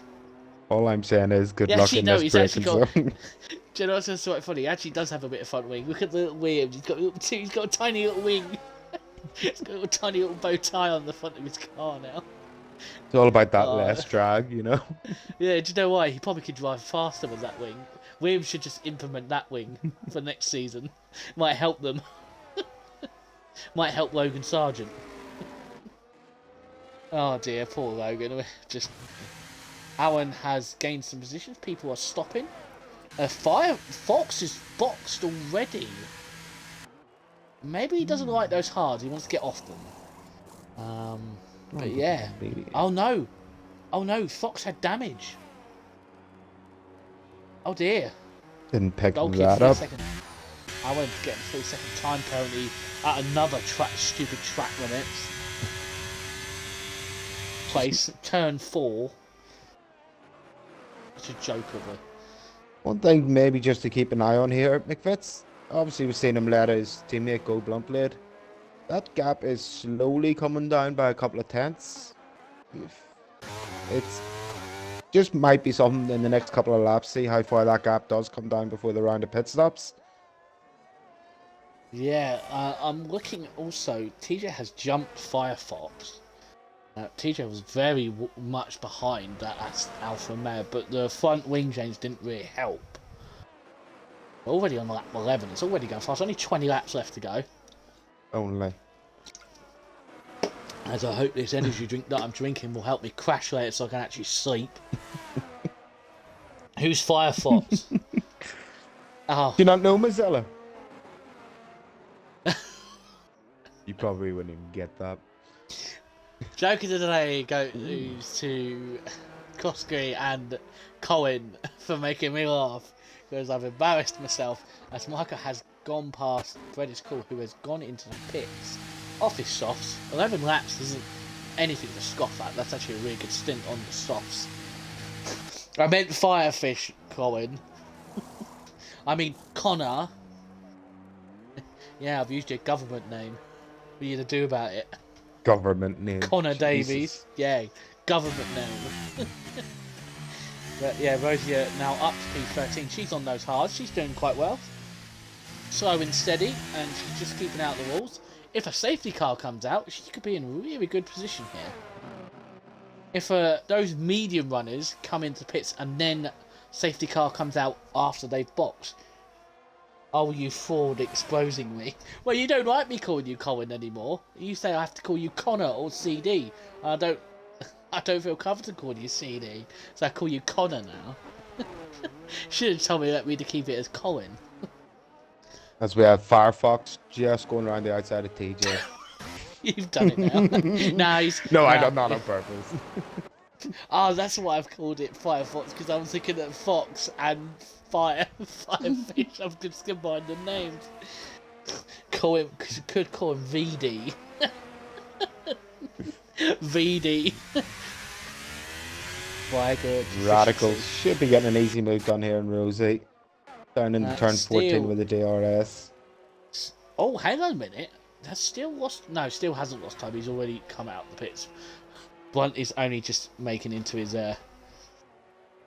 All I'm saying is good Yeah, luck actually, in no, this he's braking actually got. zone. Do you know what's so funny? He actually does have a bit of front wing. Look at the little Williams. He's got a tiny little wing. He's got a little tiny little bow tie on the front of his car now. It's all about that less drag, you know? Yeah, do you know why? He probably could drive faster with that wing. Williams should just implement that wing for next season. Might help them. Might help Logan Sargent. Oh dear, poor Logan. Just Alan has gained some positions. People are stopping. Fox is boxed already. Maybe he doesn't like those hards. He wants to get off them. But yeah. Oh no. Oh no. Fox had damage. Oh dear. Didn't pick Goal kick that for a up. second. I went to get a 3-second time penalty at another stupid track limits. Place, turn 4. It's a joke of a... One thing maybe just to keep an eye on here, McFitz. Obviously we've seen him let his teammate go blunt blade. That gap is slowly coming down by a couple of tenths. It's just might be something in the next couple of laps, see how far that gap does come down before the round of pit stops. Yeah, I'm looking also, TJ has jumped Firefox. TJ was very much behind that Alpha Mare, but the front wing change didn't really help. We're already on lap 11, it's already going fast, only 20 laps left to go. Only. As I hope this energy drink that I'm drinking will help me crash later so I can actually sleep. Who's Firefox? Oh. Do you not know Mozilla? You probably wouldn't even get that. Joke of the day goes to Koski and Colin for making me laugh because I've embarrassed myself as Micah has gone past Bredish Cool, who has gone into the pits off his softs. 11 laps isn't anything to scoff at. That's actually a really good stint on the softs. I meant Firefish, Colin. I mean Connor. Yeah, I've used your government name. What are you going to do about it? Government name. Connor Jesus. Davies. Yeah, government name. But yeah, Rosie now up to P13. She's on those hards. She's doing quite well. Slow and steady, and she's just keeping out the walls. If a safety car comes out, she could be in a really good position here. If those medium runners come into pits and then safety car comes out after they've boxed, oh, you fraud, exposing me. Well, you don't like me calling you Colin anymore. You say I have to call you Connor or CD. I don't feel comfortable calling you CD, so I call you Connor now. Should have told me to keep it as Colin. As we have Firefox just going around the outside of TJ. You've done it now. Nice. No, I done that on purpose. Oh, that's why I've called it Firefox, because I'm thinking that Fox and Firefish, I've just combined the names. Could call him VD. VD. Why good. Radicals should be getting an easy move done here in Rosie. Down in turn 14 with the DRS. Oh, hang on a minute. Has Steele lost? No, Steele hasn't lost time. He's already come out the pits. Blunt is only just making into his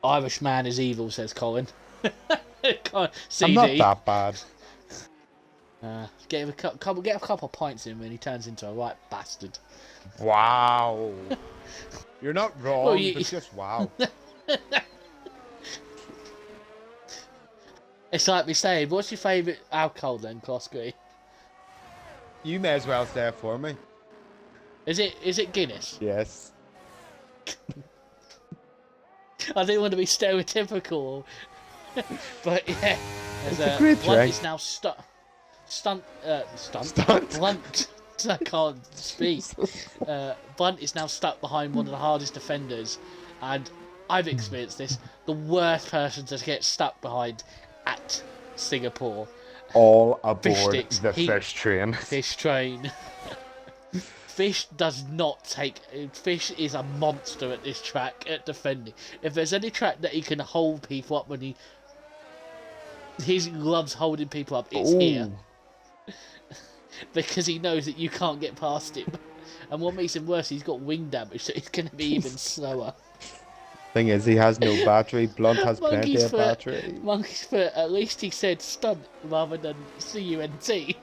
Irish man is evil, says Colin. CD. I'm not that bad. Get a couple points in when he turns into a right bastard. Wow. You're not wrong, Well, but just wow. It's like me saying, what's your favourite alcohol then, Klosky? You may as well say it for me. Is it Guinness? Yes. I didn't want to be stereotypical, but yeah. It's a great Blunt drink. is now stunt. Stunt. Blunt. I can't speak. Blunt is now stuck behind one of the hardest defenders, and I've experienced this. The worst person to get stuck behind at Singapore. All Fish aboard sticks. the fish train. Fish train. Fish does not take. Fish is a monster at this track at defending. If there's any track that he can hold people up when he loves holding people up, it's here. Because he knows that you can't get past him. And what makes him worse, he's got wing damage, so he's going to be even slower. Thing is, he has no battery. Blunt has plenty Monkey's of battery. Monkey's foot, at least he said stunt rather than CUNT.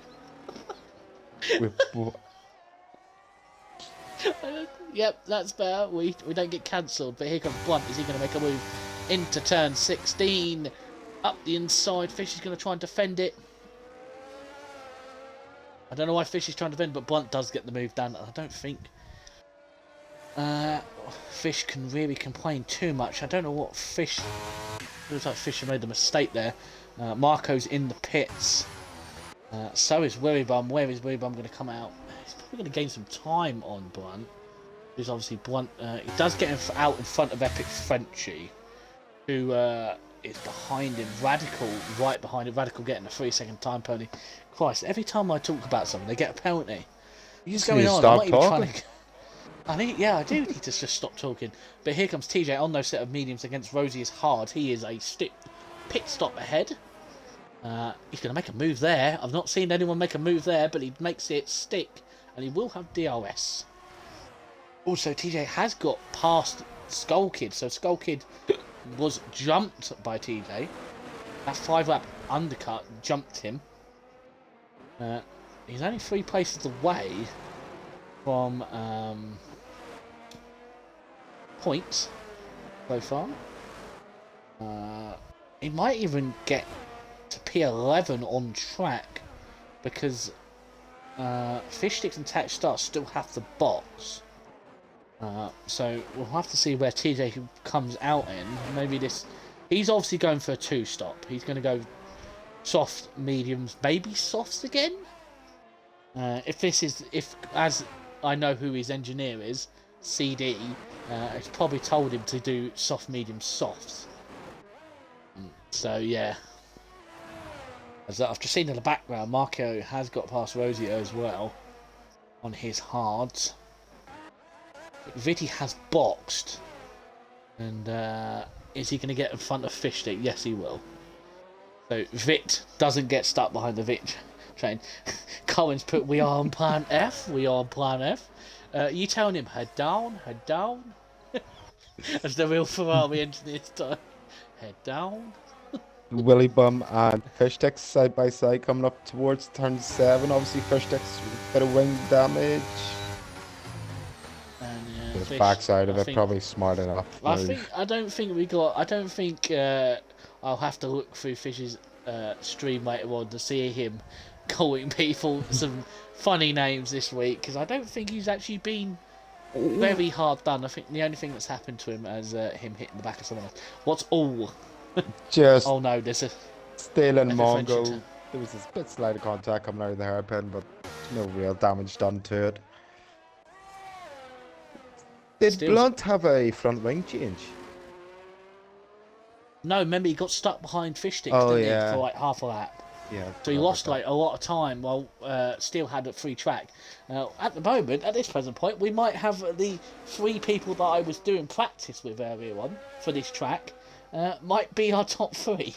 Yep, that's better. We don't get cancelled. But here comes Blunt. Is he going to make a move into turn 16? Up the inside. Fish is going to try and defend it. I don't know why Fish is trying to defend, but Blunt does get the move done. I don't think Fish can really complain too much. I don't know what Fish... Looks like Fish made a mistake there. Marco's in the pits. So is Wearybum. Where is Wearybum going to come out? He's probably going to gain some time on Blunt. Because obviously Blunt... he does get out in front of Epic Frenchie, who is behind him. Radical, right behind him. Radical getting a 3-second time penalty. Christ, every time I talk about something, they get a penalty. What's going on? I'm not even trying to... I do need to just stop talking. But here comes TJ on those set of mediums against Rosie is hard. He is a pit stop ahead. He's going to make a move there. I've not seen anyone make a move there, but he makes it stick. And he will have DRS. Also, TJ has got past Skull Kid. So Skull Kid was jumped by TJ. That 5-lap undercut jumped him. He's only 3 places away from points so far. He might even get to P11 on track because Fish Sticks and Tax Stars still have the box. So we'll have to see where TJ comes out in. Maybe this... He's obviously going for a 2-stop. He's going to go soft, mediums, maybe softs again? If as I know who his engineer is, CD, it's probably told him to do soft, medium, softs. So yeah. As I've just seen in the background, Marco has got past Rosio as well on his hards. Vitti has boxed, and is he going to get in front of Fish Stick? Yes, he will. So Vit doesn't get stuck behind the Vit train. Cohen's put, we are on plan F. We are on plan F. You telling him head down, head down? As the real Ferrari engineer time. Head down. Willy Bum and Fish Sticks side by side coming up towards turn 7. Obviously, Fish Sticks with a bit of wing damage. And The backside of it probably smart enough. I don't think I'll have to look through Fish's stream later on to see him calling people some funny names this week, because I don't think he's actually been very hard done. I think the only thing that's happened to him is him hitting the back of someone else. What's all? Just oh no, there's a stealing Mongo. There was a bit slight of contact coming out of the hairpin, but no real damage done to it. Did Blunt have a front wing change? No, remember he got stuck behind Fish Sticks, didn't he, for like half of that. Yeah. So he lost like a lot of time while Steele had a free track. At the moment, at this present point, we might have the 3 people that I was doing practice with earlier on for this track might be our top 3.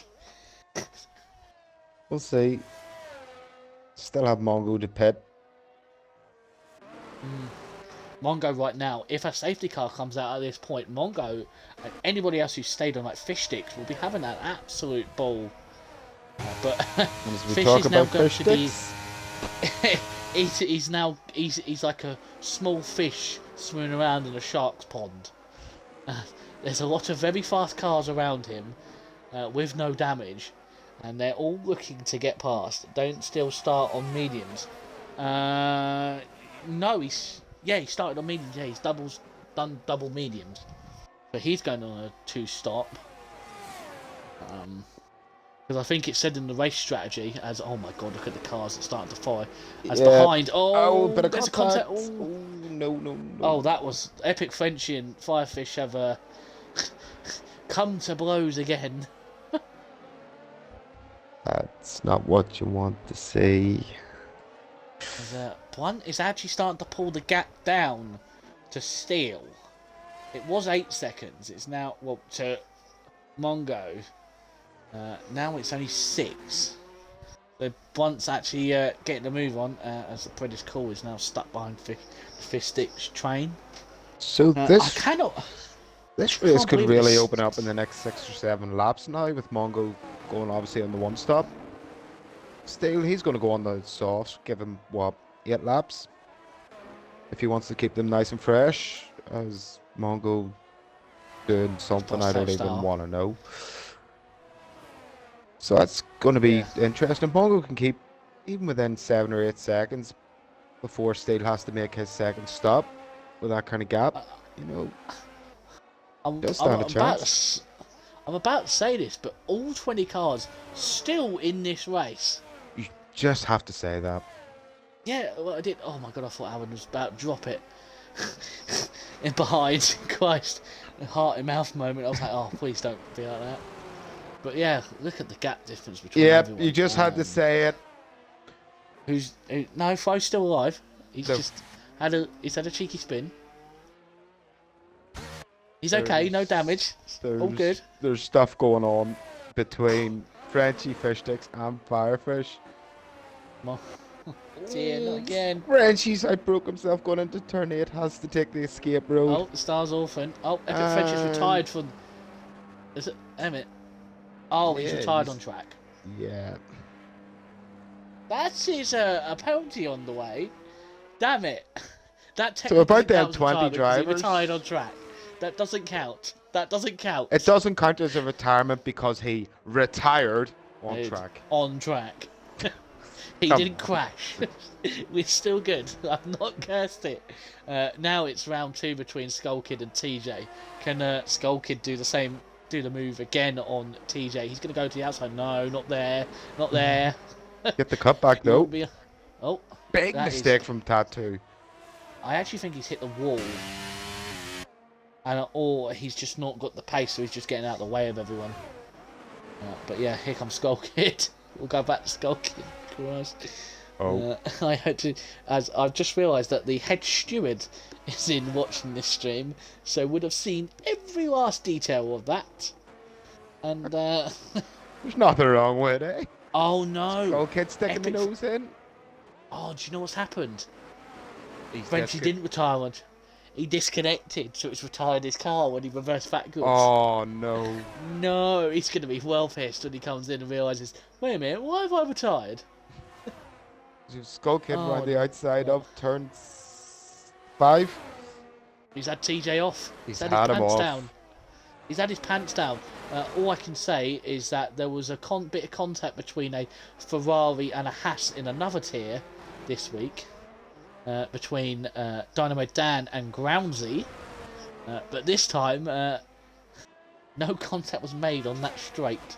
We'll see. Still have Mongo to pit. Mongo right now, if a safety car comes out at this point, Mongo and anybody else who stayed on like Fish Sticks will be having an absolute ball. But Fish is now going to be... he's like a small fish swimming around in a shark's pond. There's a lot of very fast cars around him with no damage. and they're all looking to get past. Don't still start on mediums. No, he started on mediums. Yeah, he's done double mediums. So he's going on a 2-stop. Because I think it said in the race strategy as, oh my god, look at the cars that started to fire. As Yeah. behind, Bit of there's a contact. contact. Oh, no. Oh, that was Epic Frenchie and Firefish have come to blows again. That's not what you want to see. Blunt is actually starting to pull the gap down to Steel. It was 8 seconds. It's now, well, to Mongo. Now it's only 6. So Blunt's actually getting the move on as the British Call is now stuck behind the Fistix train. So I this cannot. race could believe really this. open up in the next 6 or 7 laps now, with Mongo going obviously on the 1-stop. Still, he's going to go on the soft, give him, what, 8 laps? If he wants to keep them nice and fresh, as Mongo doing something I don't even want to know. So that's going to be interesting. Mongo can keep even within 7 or 8 seconds before Steele has to make his second stop with that kind of gap. You know, does stand a chance. I'm about to say this, but all 20 cars still in this race. You just have to say that. Yeah, well, I did. Oh my god, I thought Alan was about to drop it. In behind, Christ, a heart in mouth moment. I was like, oh, please don't be like that. But yeah, look at the gap difference between everyone. You just had to say it. No, Fro's still alive. He's had a cheeky spin. He's okay, no damage. All good. There's stuff going on between Frenchie Fishsticks and Firefish. Dear, not again. Frenchie's broke himself going into turn 8, has to take the escape road. Oh, the Star's orphan. Oh, Epic French is retired from. Is it Emmett? Oh, he's retired on track. Yeah. That is a penalty on the way. Damn it. That So about them 20 20 drivers. He retired on track. That doesn't count. That doesn't count. It doesn't count as a retirement because he retired on track. On track. He didn't crash. We're still good. I've not cursed it. Now it's round 2 between Skull Kid and TJ. Can Skull Kid do the move again on TJ? He's going to go to the outside. No, not there. Not there. Get the cutback though. Big mistake from Tattoo. I actually think he's hit the wall. Or he's just not got the pace, so he's just getting out of the way of everyone. But yeah, here comes Skull Kid. We'll go back to Skull Kid. Christ. I had to, as I've just realised that the head steward is in watching this stream, so would have seen every last detail of that. And there's nothing wrong with it. Oh no! Skull Kid sticking the nose in. Oh, do you know what's happened? Frenchie didn't retire on. He disconnected, so it's retired his car when he reversed backwards. Oh no! No, he's going to be well pissed when he comes in and realises, wait a minute, why have I retired? Skull Kid around the outside of turn 5. He's had TJ off. He's had his pants off. down. He's had his pants down. All I can say is that there was a bit of contact between a Ferrari and a Haas in another tier this week. Between Dynamo Dan and Groundsy. But this time, no contact was made on that straight.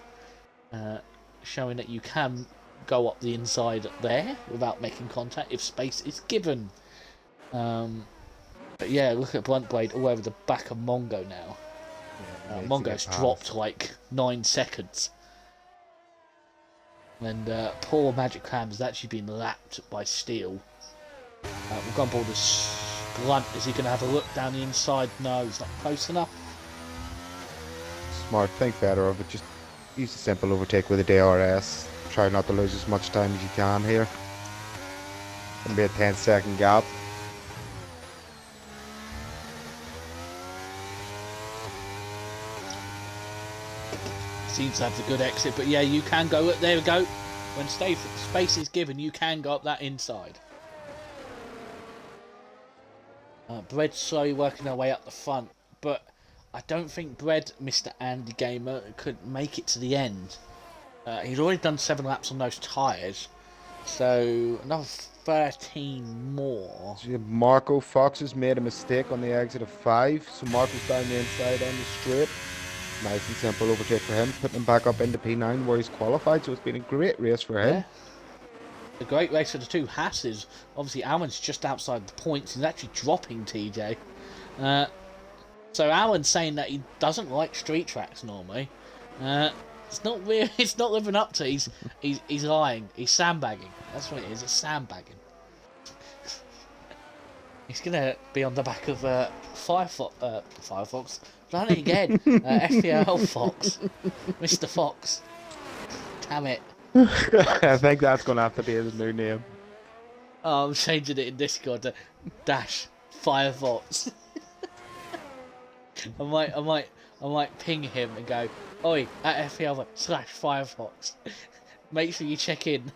Showing that you can go up the inside there without making contact if space is given. But yeah, look at Blunt Blade all over the back of Mongo now. Mongo's dropped like 9 seconds. And poor Magic Clam has actually been lapped by Steel. We've gone board as Blunt. Is he going to have a look down the inside? No, he's not close enough. Smart, think better of it. Just use a simple overtake with a DRS. Try not to lose as much time as you can here. Gonna be a 10-second gap. Seems to have the good exit, but yeah, you can go. There we go. When space is given, you can go up that inside. Bread slowly working their way up the front, but I don't think Bread, Mr. Andy Gamer, could make it to the end. He's already done 7 laps on those tyres, so another 13 more. So Marco Fox has made a mistake on the exit of 5, so Marco's down the inside on the straight. Nice and simple overtake for him, putting him back up into P9 where he's qualified, so it's been a great race for him. Yeah. A great race for the two Hasses. Obviously, Alan's just outside the points. He's actually dropping TJ. So Alan's saying that he doesn't like street tracks normally. It's not really. It's not living up to. He's lying. He's sandbagging. That's what it is. It's sandbagging. He's gonna be on the back of Firefox. Done it again. FPRL Fox. Mr. Fox. Damn it. I think that's going to have to be his new name. Oh, I'm changing it in Discord to dash Firefox. I might ping him and go, oi, at FPL / Firefox. Make sure you check in.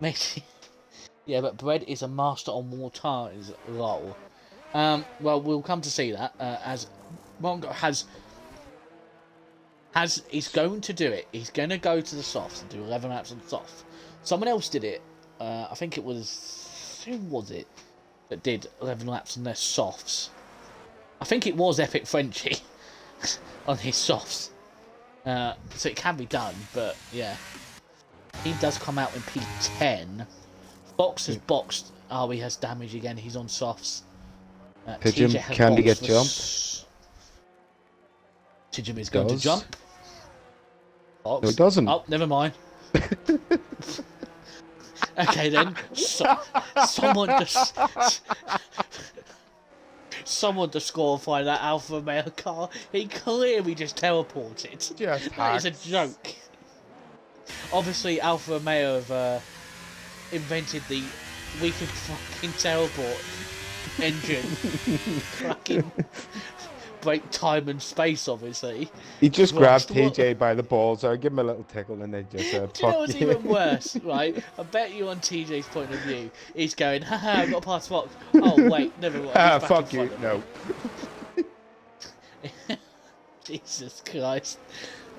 Make sure. Yeah, but Bread is a master on more tires, lol. Well, we'll come to see that as Mongo he's going to do it. He's going to go to the softs and do 11 laps on the soft. Someone else did it. I think it was, who was it that did 11 laps on their softs? I think it was Epic Frenchie on his softs. So it can be done, but yeah, he does come out in P10. Fox has boxed. Oh, he has damage again. He's on softs. Pigeon, can he get jumped? Pigeon is going to jump. Fox. No, he doesn't. Oh, never mind. Okay then. Someone disqualify that Alfa Romeo car. He clearly just teleported. That is a joke. Obviously, Alfa Romeo have invented the we can fucking teleport engine. Fucking break time and space, obviously. He just grabbed TJ by the balls, or give him a little tickle, and they just do you know what's even worse, right? I bet you on TJ's point of view, he's going, haha, I've got past Fox. Oh, wait, never mind. Fuck you, no. Jesus Christ.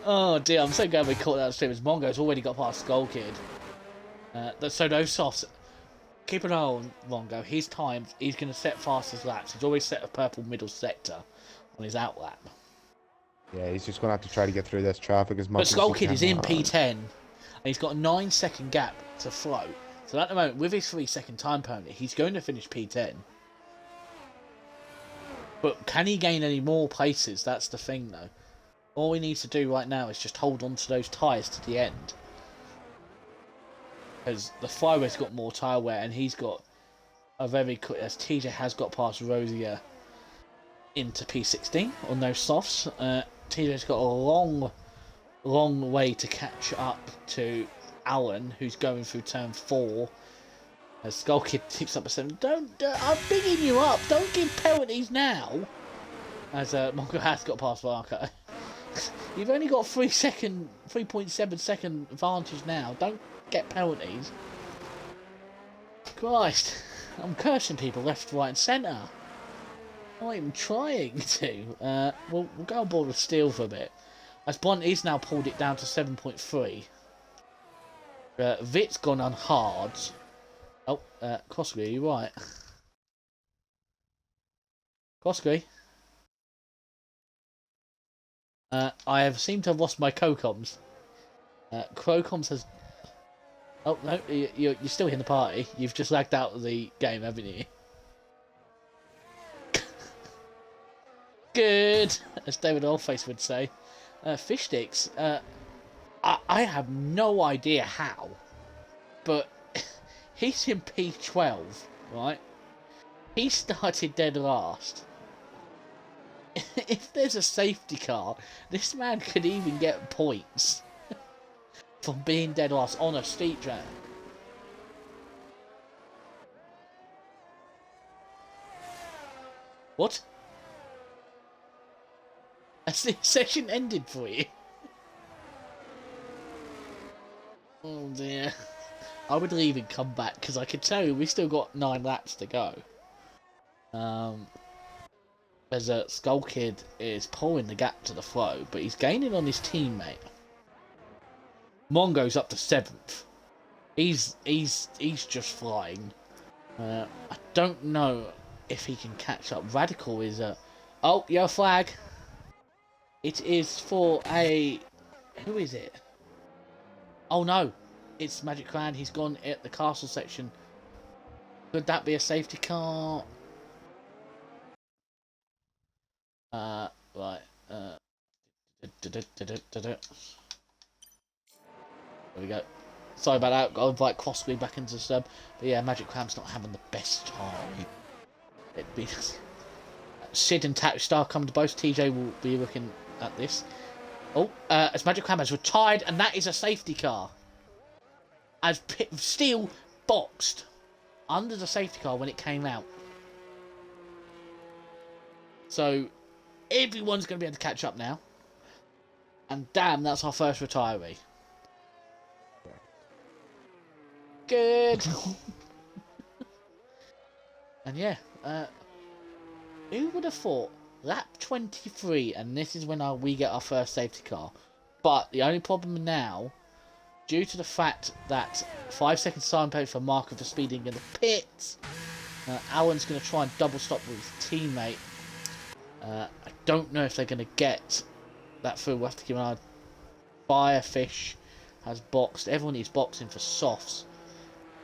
Oh dear, I'm so glad we caught that stream as Mongo's already got past Skull Kid. So those softs, keep an eye on Mongo. His times, he's going to set fastest laps. He's always set a purple middle sector on his out lap. Yeah, he's just going to have to try to get through this traffic as much as he can. But Skull Kid is in P10, and he's got a 9-second gap to float. So at the moment, with his 3-second time penalty, he's going to finish P10. But can he gain any more places? That's the thing, though. All he needs to do right now is just hold on to those tyres to the end. Because the Firewear's got more tyre wear, and he's got a very quick, as TJ has got past Rosier into P16 on those softs. TJ's got a long way to catch up to Alan, who's going through turn 4. As Skull Kid tips up a 7. I'm bigging you up. Don't give penalties now. As Mongo has got past Varco. You've only got 3.7 second advantage now. Don't get penalties. Christ, I'm cursing people left, right, and centre. I'm not even trying to. We'll go on board with Steel for a bit. As Bond is now pulled it down to 7.3. Vit's gone on hards. Oh, Cosgrave, are you right? Cosgrave? I have seemed to have lost my Cocoms. Crocoms has... Oh, no, you're still in the party. You've just lagged out of the game, haven't you? Good! As David Oldface would say. Fish sticks. I have no idea how. But he's in P12, right? He started dead last. If there's a safety car, this man could even get points from being dead last on a street track. What? Has the session ended for you? Oh dear. I would leave and come back because I can tell you we've still got 9 laps to go. As a Skull Kid is pulling the gap to the flow, but he's gaining on his teammate. Mongo's up to 7th. He's just flying. I don't know if he can catch up. Radical is a... Oh, yellow flag. It is for a... Who is it? Oh no, it's Magic Clan. He's gone at the castle section. Could that be a safety car? Right. There we go. Sorry about that. Got to invite Crossway back into the sub. But yeah, Magic Clan's not having the best time. It'd be... Sid and Tatstar come to both. TJ will be looking at this. Oh, as Magic Clan has retired, and that is a safety car. As Steel boxed under the safety car when it came out. So, everyone's going to be able to catch up now. And damn, that's our first retiree. Good. And yeah, who would have thought lap 23, and this is when we get our first safety car. But the only problem now, due to the fact that 5 seconds time period for Marco for speeding in the pits, Alan's going to try and double stop with his teammate. I don't know if they're going to get that through. We'll have to give an eye. Firefish has boxed. Everyone is boxing for softs.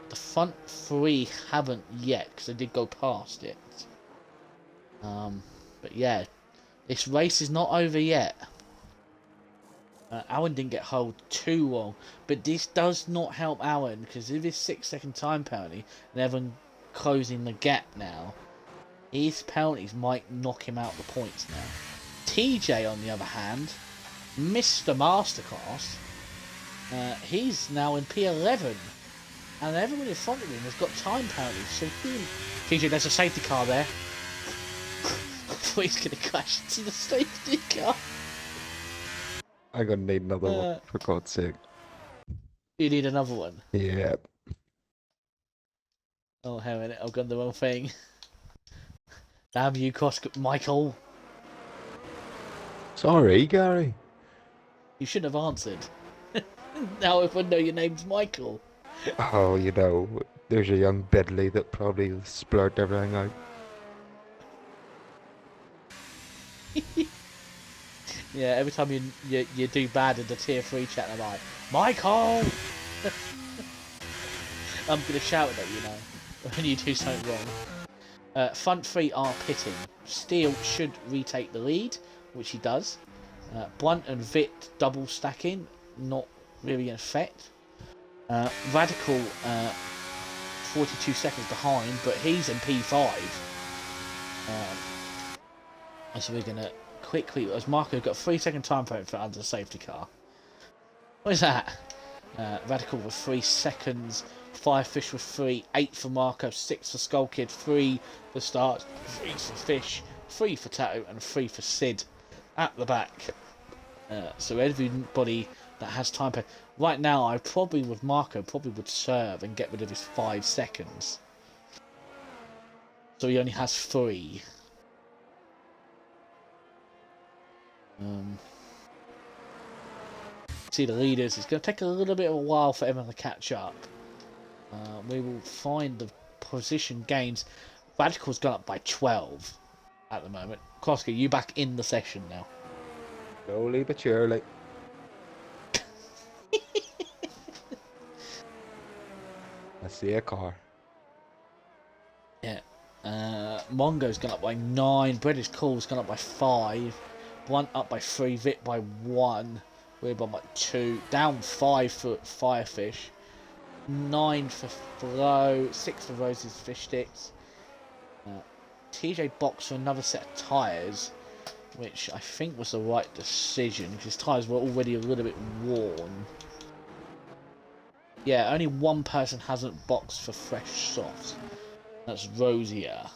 The front 3 haven't yet, because they did go past it. But yeah, this race is not over yet. Alan didn't get hold too long, but this does not help Alan, because of his 6 second time penalty, and everyone closing the gap now, his penalties might knock him out the points now. TJ, on the other hand, Mr. Masterclass, he's now in P11, and everyone in front of him has got time penalties, so TJ, there's a safety car there. I thought he's going to crash into the safety car. I'm gonna need another one, for God's sake. You need another one? Yeah. Oh, hang on a minute, I've done the wrong thing. Damn you, Michael. Sorry, Gary. You shouldn't have answered. Now if I know your name's Michael. Oh, you know, there's a young Bidley that probably splurted everything out. Yeah, every time you do bad in the tier 3 chat, I'm like, Michael! I'm gonna shout at you now when you do something wrong. Front 3 are pitting. Steel should retake the lead, which he does. Blunt and Vit double stacking, not really in effect. Radical 42 seconds behind, but he's in P5. So we're gonna quickly, as Marco got a 3 second time frame for under the safety car. What is that? Radical with 3 seconds, Firefish with 3, 8 for Marco, 6 for Skull Kid, 3 for Start, 3 for Fish, 3 for Tattoo, and 3 for Sid at the back. So everybody that has time pay. Right now, I probably, with Marco, probably would serve and get rid of his 5 seconds. So he only has 3. See the leaders. It's going to take a little bit of a while for everyone to catch up. We will find the position gains. Radical's gone up by 12 at the moment. Kloska, you back in the session now. Slowly but surely. I see a car. Yeah. Mongo's gone up by 9. British Cool's gone up by 5. Blunt up by 3. Vit by 1. We're by 2. Down 5 for Firefish. 9 for Flow. 6 for Rose's Fish Sticks. TJ boxed for another set of tyres, which I think was the right decision because his tyres were already a little bit worn. Yeah, only one person hasn't boxed for fresh softs. That's Rosia.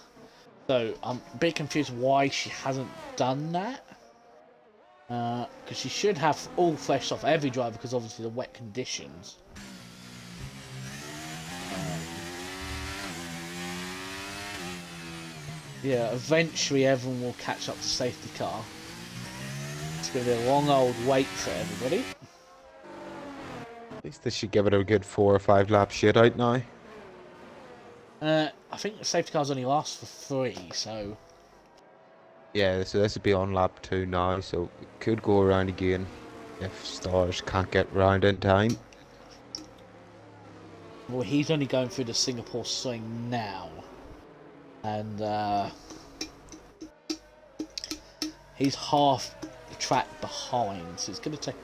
So I'm a bit confused why she hasn't done that. Because she should have all fresh off every driver because obviously the wet conditions. Yeah, eventually everyone will catch up to safety car. It's going to be a long old wait for everybody. At least they should give it a good 4 or 5 lap shootout now. I think the safety cars only last for 3, so... Yeah, so this would be on lap 2 now, so it could go around again if Stars can't get round in time. Well, he's only going through the Singapore swing now. And, he's half the track behind, so it's going to take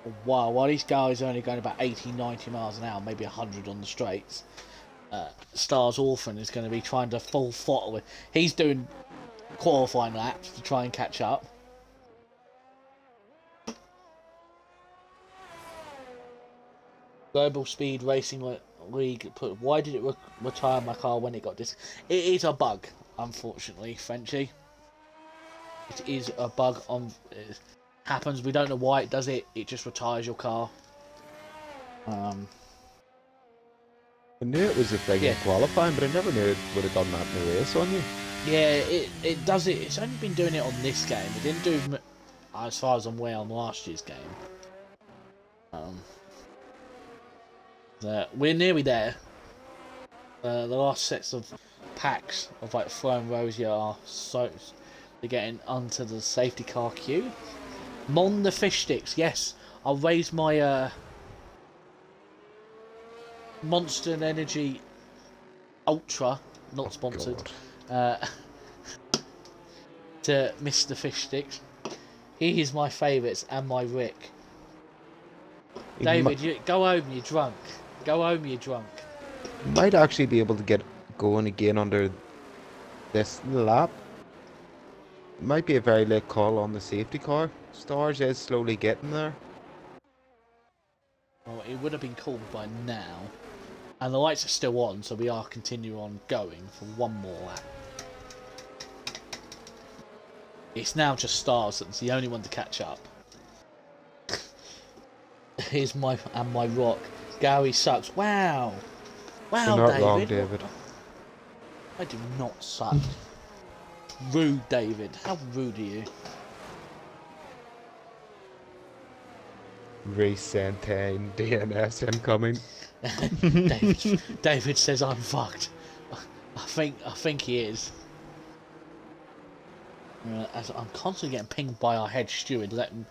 a while. While these guys are only going about 80, 90 miles an hour, maybe 100 on the straights, Stars Orphan is going to be trying to full throttle it. He's doing qualifying laps to try and catch up. Global Speed Racing League put, why did it retire my car when it got this? It is a bug, unfortunately, Frenchie. It is a bug. It happens. We don't know why it does it. It just retires your car. I knew it was a thing in qualifying, but I never knew it would have done that in the race on you. Yeah, it does it. It's only been doing it on this game. It didn't do, as far as I'm aware, on last year's game. We're nearly there. The last sets of packs of like Flo and Rosie are so they're getting onto the safety car queue. Mon the fish sticks, yes. I'll raise my Monster Energy Ultra, not sponsored, to Mr. Fish Sticks. He is my favourites and my Rick. David, go home, you're drunk. Go home, you're drunk. Might actually be able to get going again under this lap. Might be a very late call on the safety car. Stars is slowly getting there. Well, it would have been called by now. And the lights are still on, so we are continuing on going for one more lap. It's now just Stars that's the only one to catch up. Here's my rock. Gary sucks. Wow. Wow, You're not David. wrong, David. I do not suck. Rude, David. How rude are you? Recentine DNS incoming. David says I'm fucked. I think he is. As I'm constantly getting pinged by our head steward, letting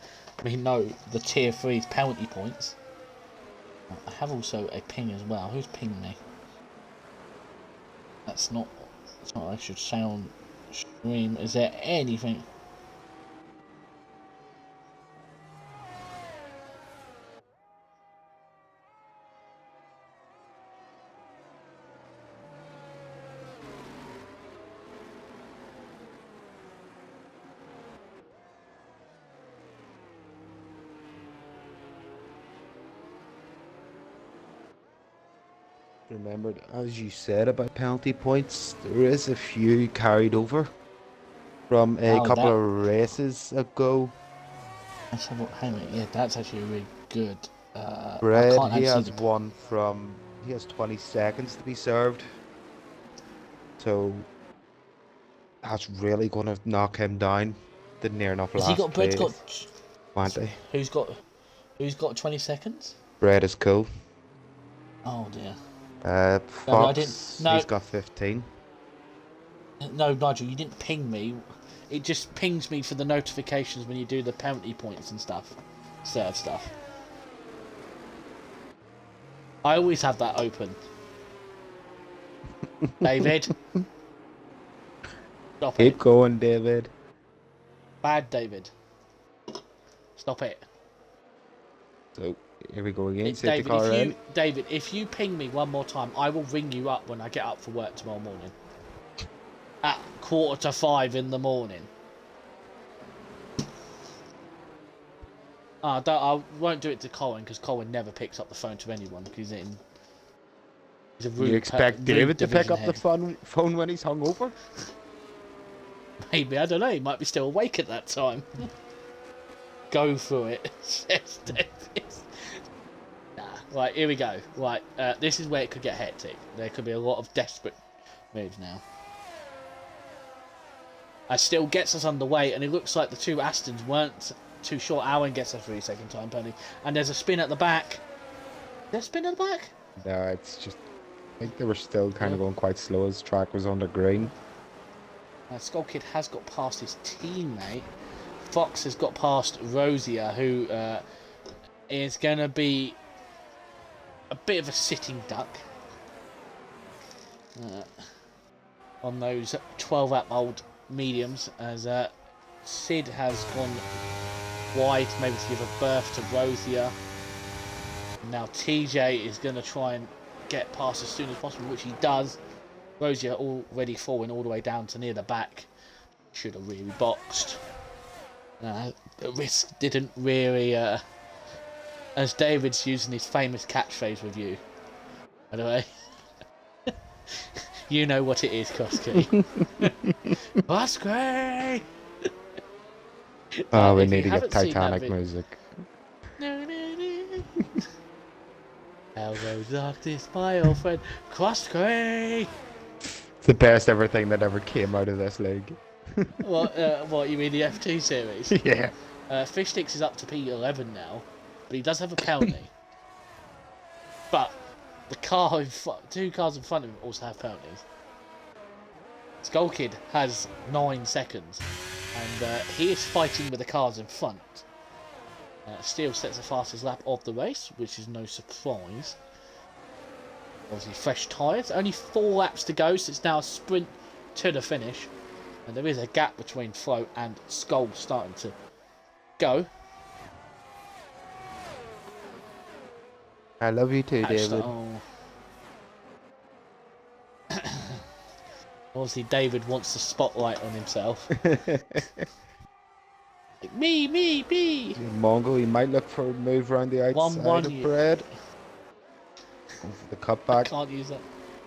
me know the tier 3 penalty points. I have also a ping as well. Who's pinged me? That's not what I should say on stream. Is there anything? Remembered, as you said about penalty points, there is a few carried over from a couple of races ago. Hang on, yeah, that's actually really good. Brad, he has one from, he has 20 seconds to be served. So that's really going to knock him down. Didn't near enough last place. Brad's got 20. Who's got 20 seconds? Brad is cool. Oh dear. Fox, he's got 15. No, Nigel, you didn't ping me. It just pings me for the notifications when you do the penalty points and stuff. Serve stuff. I always have that open. David. Stop it. Keep going, David. Bad David. Stop it. So, here we go again. David, if you ping me one more time, I will ring you up when I get up for work tomorrow morning. At 4:45 in the morning. I won't do it to Colin, because Colin never picks up the phone to anyone. He's a rude. You expect David to pick up the phone when he's hungover? Maybe, I don't know. He might be still awake at that time. Go through it, says David. Right, here we go. Right, this is where it could get hectic. There could be a lot of desperate moves now. Still gets us underway, and it looks like the two Astons weren't too short. Allen gets a 3-second time penalty, and there's a spin at the back. There's a spin at the back? No, it's just, I think they were still kind of going quite slow as track was under green. Skull Kid has got past his teammate. Fox has got past Rosier, who is going to be a bit of a sitting duck on those 12-lap-old mediums, as Sid has gone wide, maybe to give a berth to Rosier. Now TJ is going to try and get past as soon as possible, which he does. Rosier already falling all the way down to near the back. Should have really boxed. The risk didn't really, as David's using his famous catchphrase with you. By the way, you know what it is, Koski. Koski! Oh, we need to get Titanic music. How goes darkness, my old friend? Koski! It's the best ever thing that ever came out of this league. What, you mean the F2 series? Yeah. Fish Sticks is up to P11 now, but he does have a penalty. But the car two cars in front of him also have penalties. Skull Kid has 9 seconds, and he is fighting with the cars in front. Steele sets the fastest lap of the race, which is no surprise. Obviously, fresh tyres. Only 4 laps to go, so it's now a sprint to the finish. And there is a gap between Flo and Skull starting to go. I love you too, David. Obviously, David wants the spotlight on himself. Like, me. Mongo, he might look for a move around the outside of Bread. Going for the cutback. Can't use that.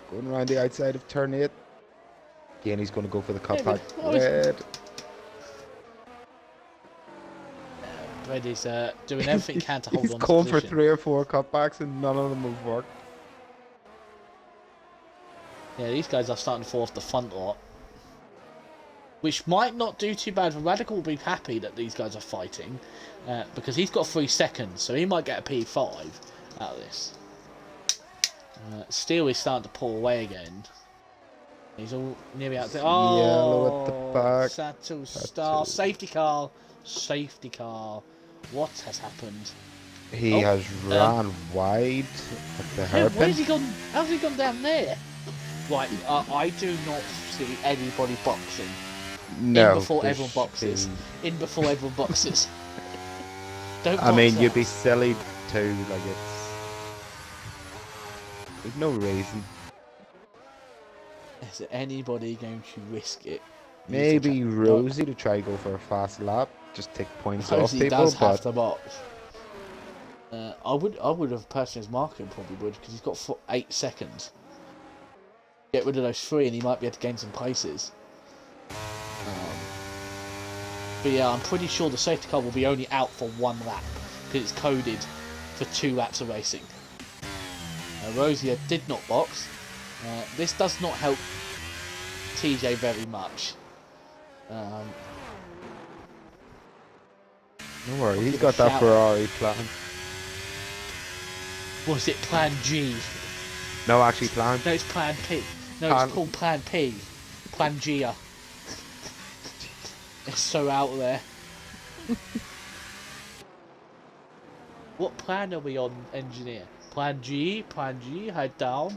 Going around the outside of turn 8. Again, he's going to go for the cutback. Bread. Bread is doing everything he can to hold on to He's going for position. 3 or 4 cutbacks and none of them have worked. Yeah, these guys are starting to fall off the front lot. Which might not do too bad. Radical will be happy that these guys are fighting. Because he's got 3 seconds, so he might get a P5 out of this. Steele is starting to pull away again. He's all nearly out there. Oh, yellow at the back. Sato Star. Safety car. What has happened? He has ran wide at the hairpin. Where's he gone? How's he gone down there? Right, I do not see anybody boxing. No. In before everyone boxes. In before everyone boxes. Don't box. I mean, you'd be silly too. Like there's no reason. Is anybody going to risk it? Maybe Rosie to try go for a fast lap, just take points off people. Does have to box. I would have personally, as Marco probably would, because he's got 8 seconds. Get rid of those 3, and he might be able to gain some places. But yeah, I'm pretty sure the safety car will be only out for 1 lap, because it's coded for 2 laps of racing. Rosier did not box. This does not help TJ very much. Don't worry, he's got that Ferrari plan. Was it Plan G? No, actually Plan. No, it's Plan P. No, it's called Plan P. Plan Gia. It's so out there. What plan are we on, engineer? Plan G, head down.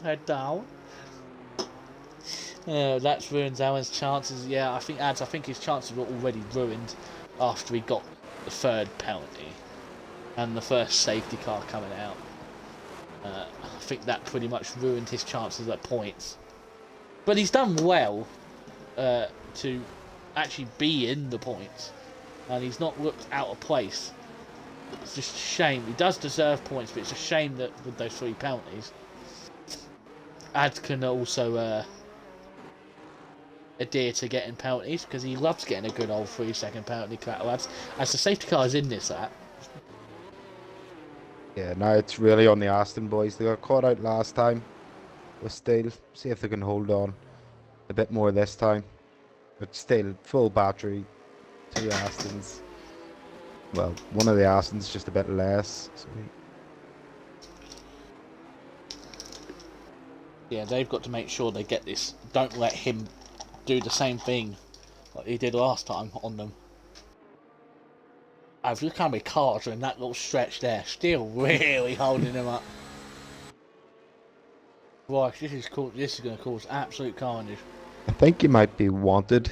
That ruins Alan's chances. Yeah, I think his chances were already ruined after he got the 3rd penalty and the first safety car coming out. I think that pretty much ruined his chances at points. But he's done well to actually be in the points, and he's not looked out of place. It's just a shame. He does deserve points, but it's a shame that with those 3 penalties, Ads can also adhere to getting penalties, because he loves getting a good old 3-second penalty cut, lads. As the safety car is in this lap. Yeah, no, it's really on the Aston boys. They got caught out last time with Steele. See if they can hold on a bit more this time. but still full battery. 2 Astons. Well, one of the Astons just a bit less. So Yeah, they've got to make sure they get this. Don't let him do the same thing like he did last time on them. I've looked how many cars are in that little stretch there, still really holding him up. Right, this is cool. This is going to cause absolute carnage. I think he might be wanted.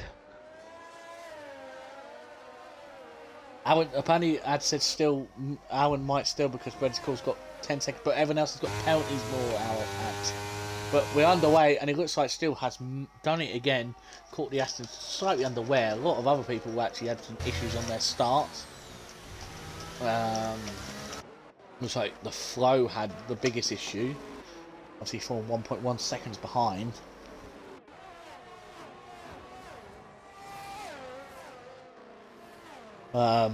Alan, apparently, Ad said still, Alan might still because Red Skull's got 10 seconds, but everyone else has got penalties more, Ad. But we're underway, and it looks like Still has done it again. Caught the Aston slightly underway. A lot of other people actually had some issues on their start. Looks like the Flow had the biggest issue. Obviously, falling 1.1 seconds behind. But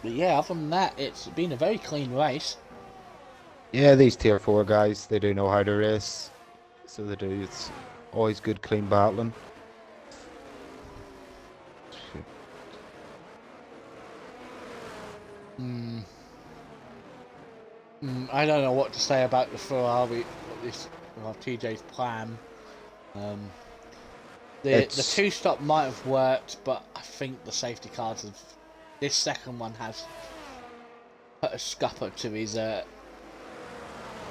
yeah, other than that, it's been a very clean race. Yeah, these tier 4 guys, they do know how to race. So they do. It's always good, clean battling. I don't know what to say about the Ferrari, TJ's plan. The 2-stop might have worked, but I think the safety cars have. This second one has put a scupper to his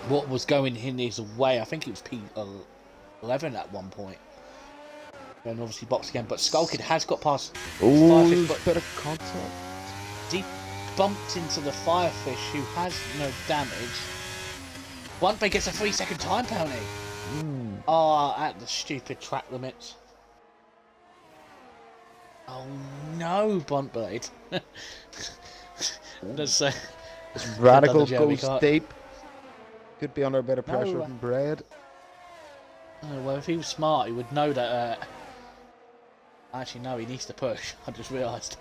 what was going in his way. I think it was P11 at one point. And obviously boxed again, but Skullkid has got past. Oh, bit of contact. He bumped into the Firefish, who has no damage. Bluntbay gets a 3-second time penalty. Oh, at the stupid track limits. Oh no, Bluntblade. That's Radical goes deep. Could be under a bit of pressure from Bread. Oh, well, if he was smart, he would know that. Actually, no, he needs to push. I just realised.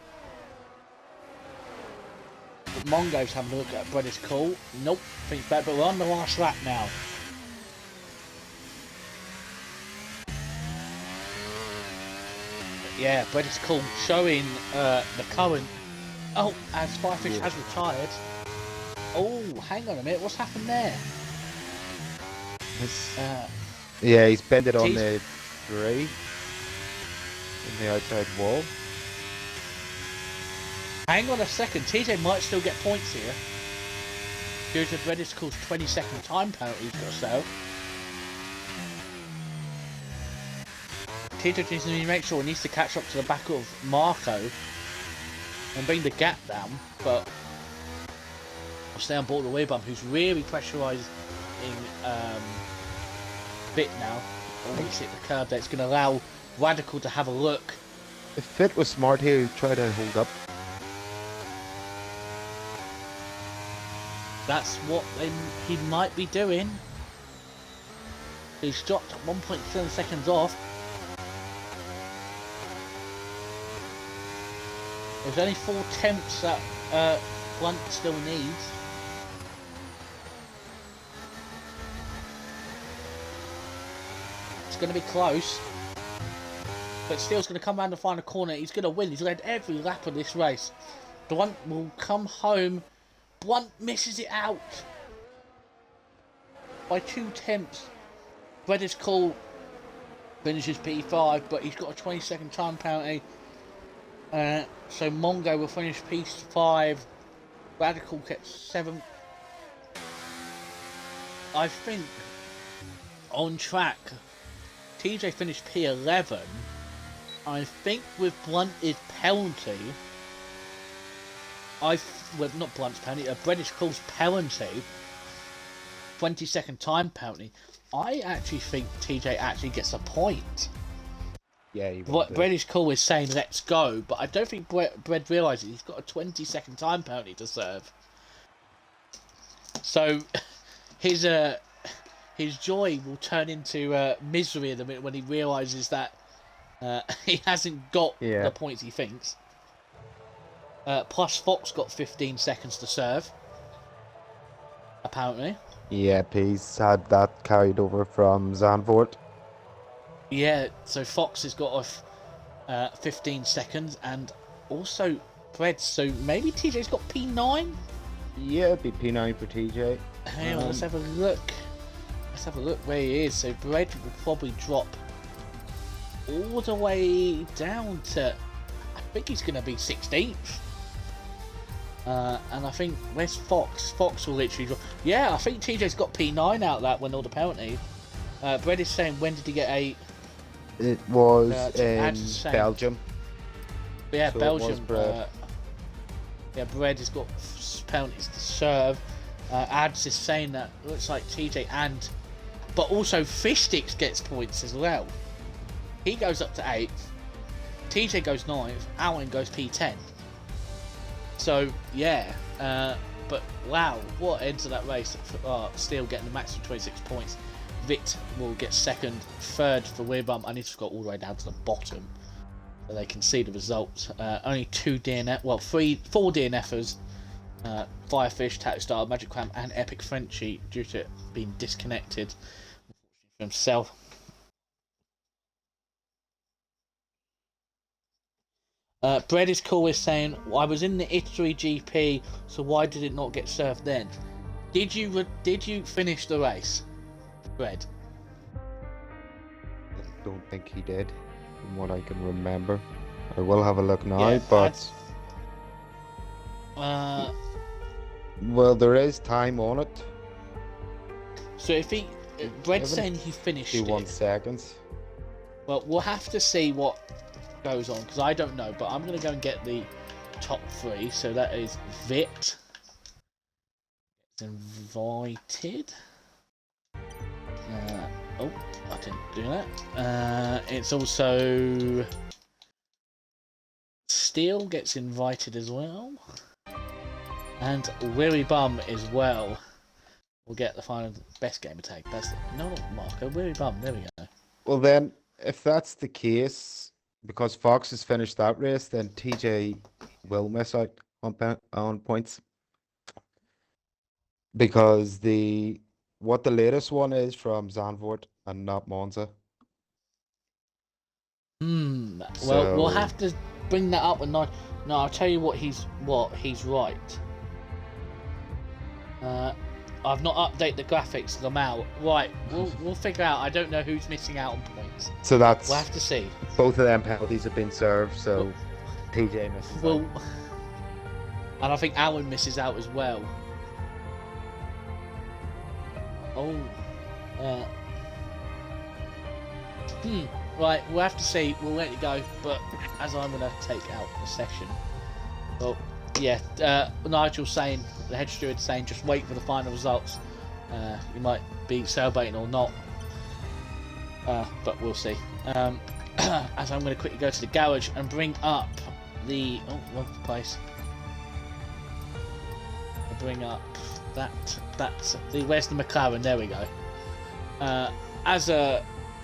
But Mongo's having a look at Bread is cool. Nope, thinks better, but we're on the last lap now. Yeah, Bread is cool, showing the current. Oh, as Firefish has retired. Oh, hang on a minute, what's happened there? Yeah, he's bended on the 3 in the outside wall. Hang on a second, TJ might still get points here. Due to Bread is cool's 20-second time penalty he's got to sell. TJ needs to make sure he needs to catch up to the back of Marco and bring the gap down, but I'll stay on board the way bump, who's really pressurising Bit now. Once hit the curb there, it's going to allow Radical to have a look. If Fit was smart here, he'd try to hold up. That's what he might be doing. He's dropped 1.7 seconds off. There's only 4 attempts that Blunt still needs. It's going to be close. But Steele's going to come around the final corner. He's going to win. He's led every lap of this race. Blunt will come home. Blunt misses it out by 2 attempts. Bread is cool. Finishes P5, but he's got a 20-second time penalty. So Mongo will finish P5. Radical gets 7. I think on track, TJ finished P11. I think with Blunt's penalty, well, not Blunt's penalty, British Cool's penalty, 20-second time penalty, I actually think TJ actually gets a point. Yeah, What British Cool is saying, let's go, but I don't think Bread realises he's got a 20-second time penalty to serve. So his joy will turn into misery in a minute when he realises that he hasn't got the points he thinks. Plus Fox got 15 seconds to serve, apparently. Yeah, he's had that carried over from Zandvoort. Yeah, so Fox has got 15 seconds, and also Bread. So maybe TJ's got P9. Yeah, it'd be P9 for TJ. Hang on, let's have a look. Let's have a look where he is. So Bread will probably drop all the way down to, I think he's going to be 16th. And I think, where's Fox? Fox will literally drop. Yeah, I think TJ's got P9 out of that when all the penalty. Bread is saying, when did he get 8? It was in Belgium. Yeah, So Belgium. Bread. Yeah, Bread has got penalties to serve. Ads is saying that looks like TJ but also Fishsticks gets points as well. He goes up to 8th. TJ goes 9th. Alan goes P10. So yeah, but wow, what ends of that race? Still getting the maximum 26 points. Vit will get 2nd, 3rd for Weirbum. I need to go all the way down to the bottom so they can see the results. Only 4 DNFers. Firefish, Tattoo Star, Magic Cram, and Epic Frenchie due to it being disconnected from himself. Bread is cool with saying, I was in the Italy GP, so why did it not get served then? Did you finish the race, Bread? I don't think he did, from what I can remember. I will have a look now, Yeah, but well, there is time on it. So if Bread's saying he finished 51 it. seconds. Well, we'll have to see what goes on, because I don't know, but I'm going to go and get the top 3. So that is Vit. It's invited. Oh, I didn't do that. It's also Steel gets invited as well. And Weary Bum as well. We'll get the final best game attack. That's not Marco. Weary Bum. There we go. Well, then, if that's the case, because Fox has finished that race, then TJ will miss out on points. Because what the latest one is from Zandvoort and not Monza. Well, we'll have to bring that up and no, I'll tell you what he's right. I've not updated the graphics, so I'm out. Right, we'll figure out. I don't know who's missing out on points. So that's, we'll have to see. Both of them penalties have been served, so TJ misses out. And I think Alan misses out as well. Oh. Right, we'll have to see. We'll let you go, but as I'm going to take out the session. Well, yeah, Nigel's saying, the head steward saying, just wait for the final results. You might be celebrating or not, but we'll see. As I'm going to quickly go to the garage and bring up the wrong place. I'll bring up that's the where's the McLaren? There we go.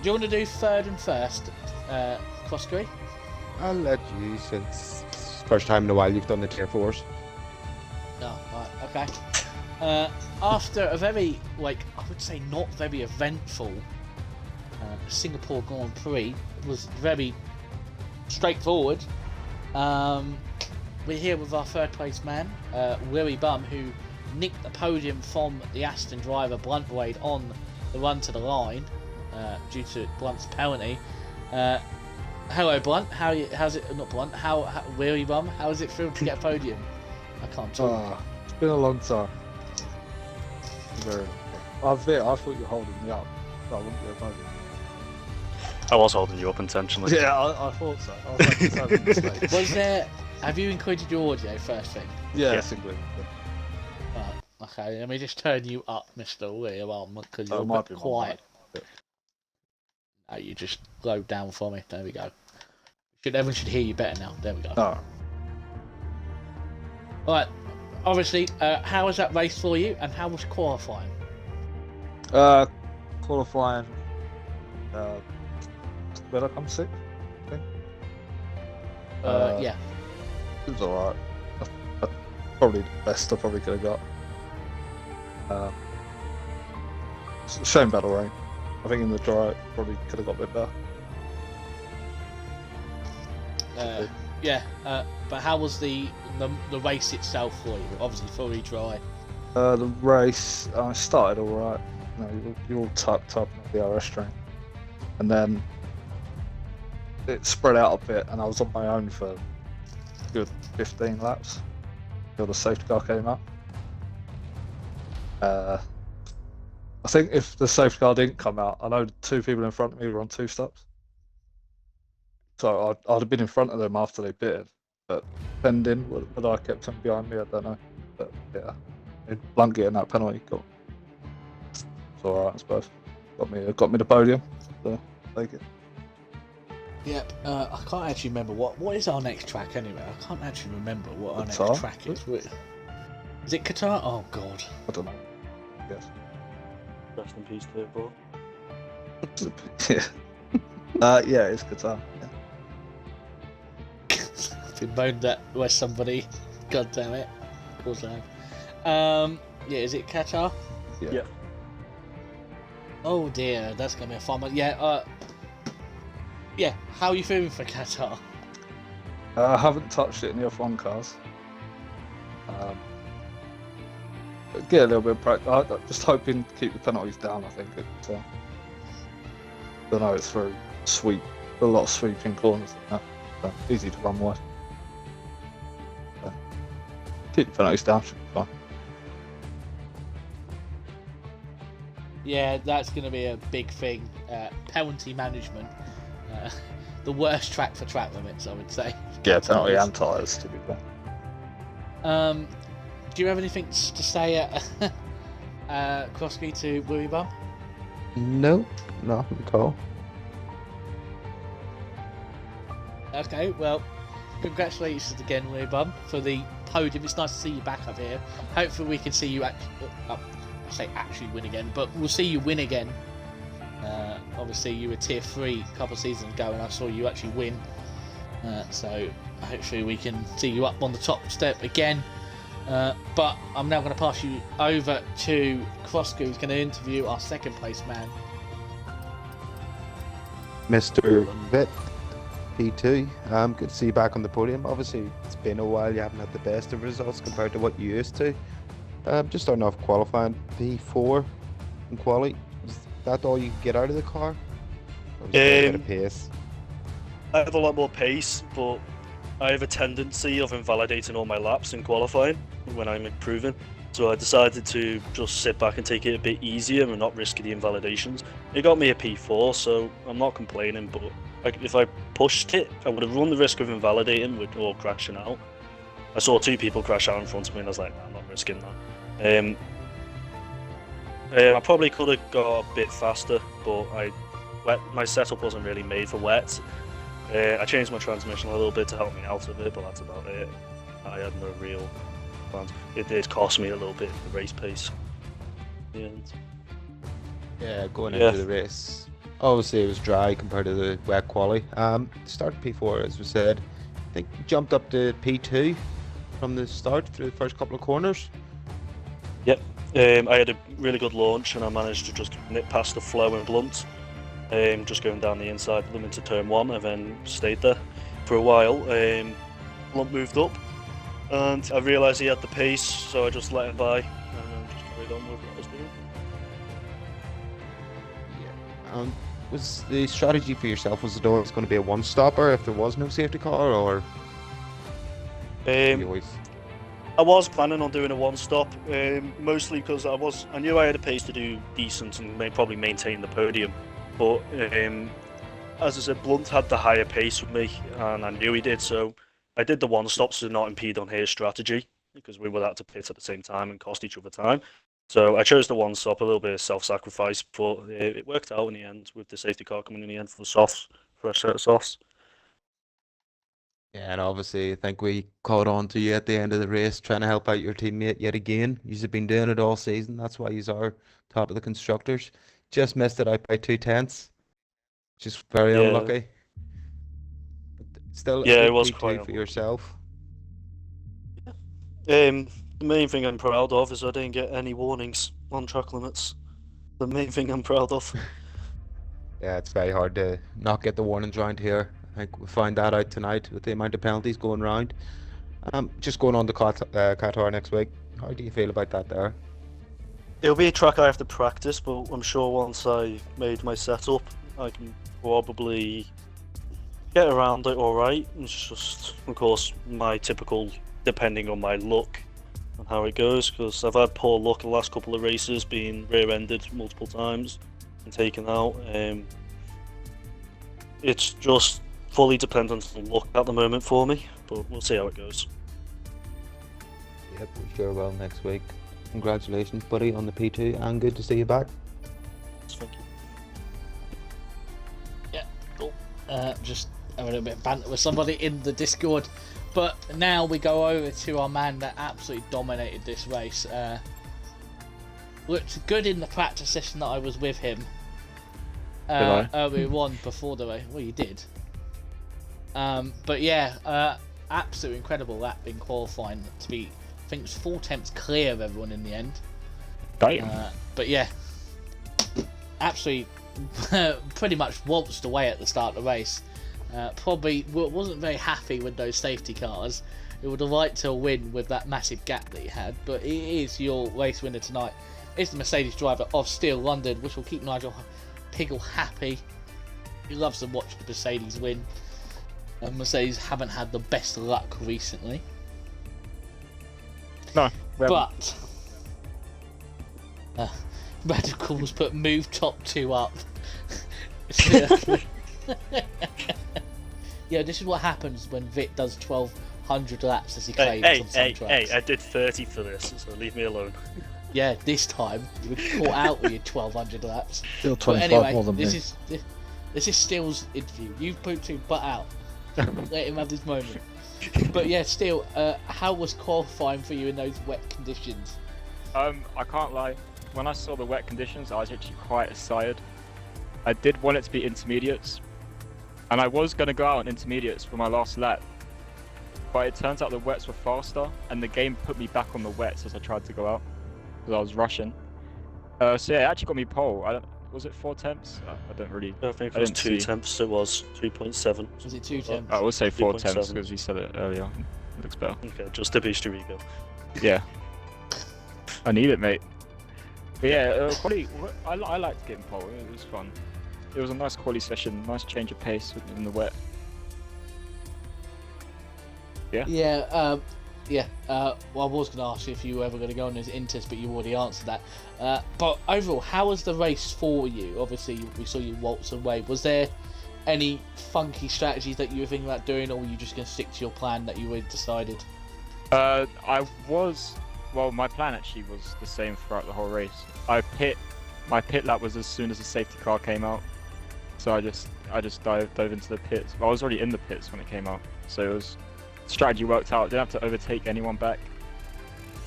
Do you want to do 3rd and 1st, Croskery? I'll let you, since it's the first time in a while you've done the tier 4s. Oh, right, okay. After a very, I would say not very eventful Singapore Grand Prix, it was very straightforward. We're here with our 3rd place man, Weary Bum, who nicked the podium from the Aston driver Bluntblade on the run to the line. Due to Blunt's penalty. Hello Blunt, how's it, not Blunt, how Weary Bum, how does it feel to get a podium? I can't talk. It's been a long time. Very long time. I thought you were holding me up. I wouldn't be a podium. I was holding you up intentionally. Yeah, I thought so. I was like, it's having a mistake. Have you included your audio first thing? Yeah, Singly. Okay, let me just turn you up, Mr. Weary Bum, because you're might be quiet. Oh, you just low down for me. There we go. Everyone should hear you better now. There we go. Oh. Alright, obviously, how was that race for you, and how was qualifying? Qualifying. Did I come 6th? I think. Yeah. It was alright. Probably the best I probably could have got. Shame battle rain. I think in the dry, probably could have got a bit better. Yeah, but how was the race itself for you? Obviously, fully dry. The race started all right. You know, you're all tucked up in the RS train, and then it spread out a bit, and I was on my own for a good 15 laps until the safety car came up. I think if the safety car didn't come out, I know the two people in front of me were on 2 stops, so I'd have been in front of them after they pitted. But depending whether I kept them behind me, I don't know. But yeah, Blunt getting that penalty it's all right, I suppose. Got me the podium. So take it. Yep. I can't actually remember what is our next track anyway. I can't actually remember what our Qatar? next track is. Is it Qatar? Oh God. I don't know. Yes. Rest in peace, Turbo. yeah. Yeah, it's Qatar. Yeah. Been moaned at where somebody. God damn it. Of course I have. Yeah. Is it Qatar? Yeah. Oh dear, that's gonna be a fun one. Yeah. Yeah. How are you feeling for Qatar? I haven't touched it in the F1 cars. Get a little bit of practice. I'm just hoping to keep the penalties down. I think I know it's very a lot of sweeping corners. So easy to run wide. Keep the penalties down. Should be fine. Yeah, that's going to be a big thing. Penalty management. The worst track for track limits, I would say. Yeah, penalty and tyres to be fair. Do you have anything to say Krosky to Willy Bum? Nope, nothing at all. Okay, well, congratulations again, Willy Bum, for the podium. It's nice to see you back up here. Hopefully we can see you actually win again, but we'll see you win again. Obviously you were tier 3 a couple of seasons ago and I saw you actually win. So hopefully we can see you up on the top step again. But I'm now going to pass you over to Krosky, who's going to interview our second place man. Mr. Vitt, P2. Good to see you back on the podium. Obviously, it's been a while. You haven't had the best of results compared to what you used to. Just starting off qualifying, P4 in quali. Is that all you get out of the car? Or was there a bit of pace? I have a lot more pace, but I have a tendency of invalidating all my laps in qualifying when I'm improving. So I decided to just sit back and take it a bit easier and not risk the invalidations. It got me a P4, so I'm not complaining, but if I pushed it, I would have run the risk of invalidating or crashing out. I saw 2 people crash out in front of me and I was like, nah, I'm not risking that. I probably could have got a bit faster, but my setup wasn't really made for wets. I changed my transmission a little bit to help me out of it, but that's about it. I had no real plans. It did cost me a little bit the race pace. Yeah, going into the race. Obviously, it was dry compared to the wet quali. Started P4, as we said. I think jumped up to P2 from the start through the first couple of corners. Yep. I had a really good launch and I managed to just nip past the flow and blunt. Just going down the inside of them into turn 1 and then stayed there for a while. Blunt moved up and I realised he had the pace, so I just let him by and then just carried on with what I was doing. Yeah. Was the strategy for yourself, was it always going to be a one-stopper if there was no safety car, or you always... I was planning on doing a one-stop, mostly because I knew I had a pace to do decent and probably maintain the podium. But as I said, Blunt had the higher pace with me, and I knew he did, so I did the one-stops to not impede on his strategy, because we were out to pit at the same time and cost each other time. So I chose the one-stop, a little bit of self-sacrifice, but it worked out in the end with the safety car coming in the end for the softs, for a set of softs. Yeah, and obviously I think we caught on to you at the end of the race, trying to help out your teammate yet again. You've been doing it all season, that's why you are top of the constructors. Just missed it out by 2/10, just very unlucky. But still, yeah, a it was good quite P2 for unlucky. yourself. The main thing I'm proud of is I didn't get any warnings on track limits. The main thing I'm proud of. Yeah, it's very hard to not get the warnings around here. I think we'll find that out tonight with the amount of penalties going round. Just going on to Qatar next week. How do you feel about that there? It'll be a track I have to practice, but I'm sure once I made my setup, I can probably get around it alright. It's just, of course, my typical, depending on my luck and how it goes, because I've had poor luck the last couple of races, being rear-ended multiple times and taken out. It's just fully dependent on luck at the moment for me, but we'll see how it goes. Yep, we sure will next week. Congratulations, buddy, on the P2, and good to see you back. Thank you. Yeah, cool. Just having a bit of banter with somebody in the Discord. But now we go over to our man that absolutely dominated this race. Looked good in the practice session that I was with him. Earlier on before the race. Well, you did. But yeah, absolutely incredible that in qualifying to be. I think it was 4 attempts clear of everyone in the end. Damn. But yeah, absolutely pretty much waltzed away at the start of the race. Probably wasn't very happy with those safety cars. It would have liked to win with that massive gap that he had, but it is your race winner tonight. It's the Mercedes driver of Steel London, which will keep Nigel Piggle happy. He loves to watch the Mercedes win. And Mercedes haven't had the best luck recently. No, but Radicals put move top 2 up. Yeah, this is what happens when Vit does 1200 laps as he claims on some tracks. Hey, I did 30 for this, so leave me alone. Yeah, this time you were caught out with your 1200 laps. Still But 25 anyway, more than me. this is Steele's interview. You've put 2 butt out. Let him have this moment. But yeah, still, how was qualifying for you in those wet conditions? I can't lie. When I saw the wet conditions, I was actually quite excited. I did want it to be intermediates, and I was going to go out on intermediates for my last lap. But it turns out the wets were faster, and the game put me back on the wets as I tried to go out, because I was rushing. So yeah, it actually got me pole. Was it 4 attempts? I don't really. I think it was 2 attempts. It was 2.7. Was it 2 attempts? I will say 4 3.7. attempts because you said it earlier. It looks better. Okay, just to boost your ego. Yeah. I need it, mate. But yeah, quality. I liked getting pole. It was fun. It was a nice quality session. Nice change of pace in the wet. Yeah. Yeah. Well, I was going to ask you if you were ever going to go on those inters, but you already answered that. But overall, how was the race for you? Obviously, we saw you waltz away. Was there any funky strategies that you were thinking about doing, or were you just going to stick to your plan that you had decided? Well, my plan actually was the same throughout the whole race. My pit lap was as soon as the safety car came out. So I just dove into the pits. Well, I was already in the pits when it came out, so it was. Strategy worked out. Didn't have to overtake anyone back,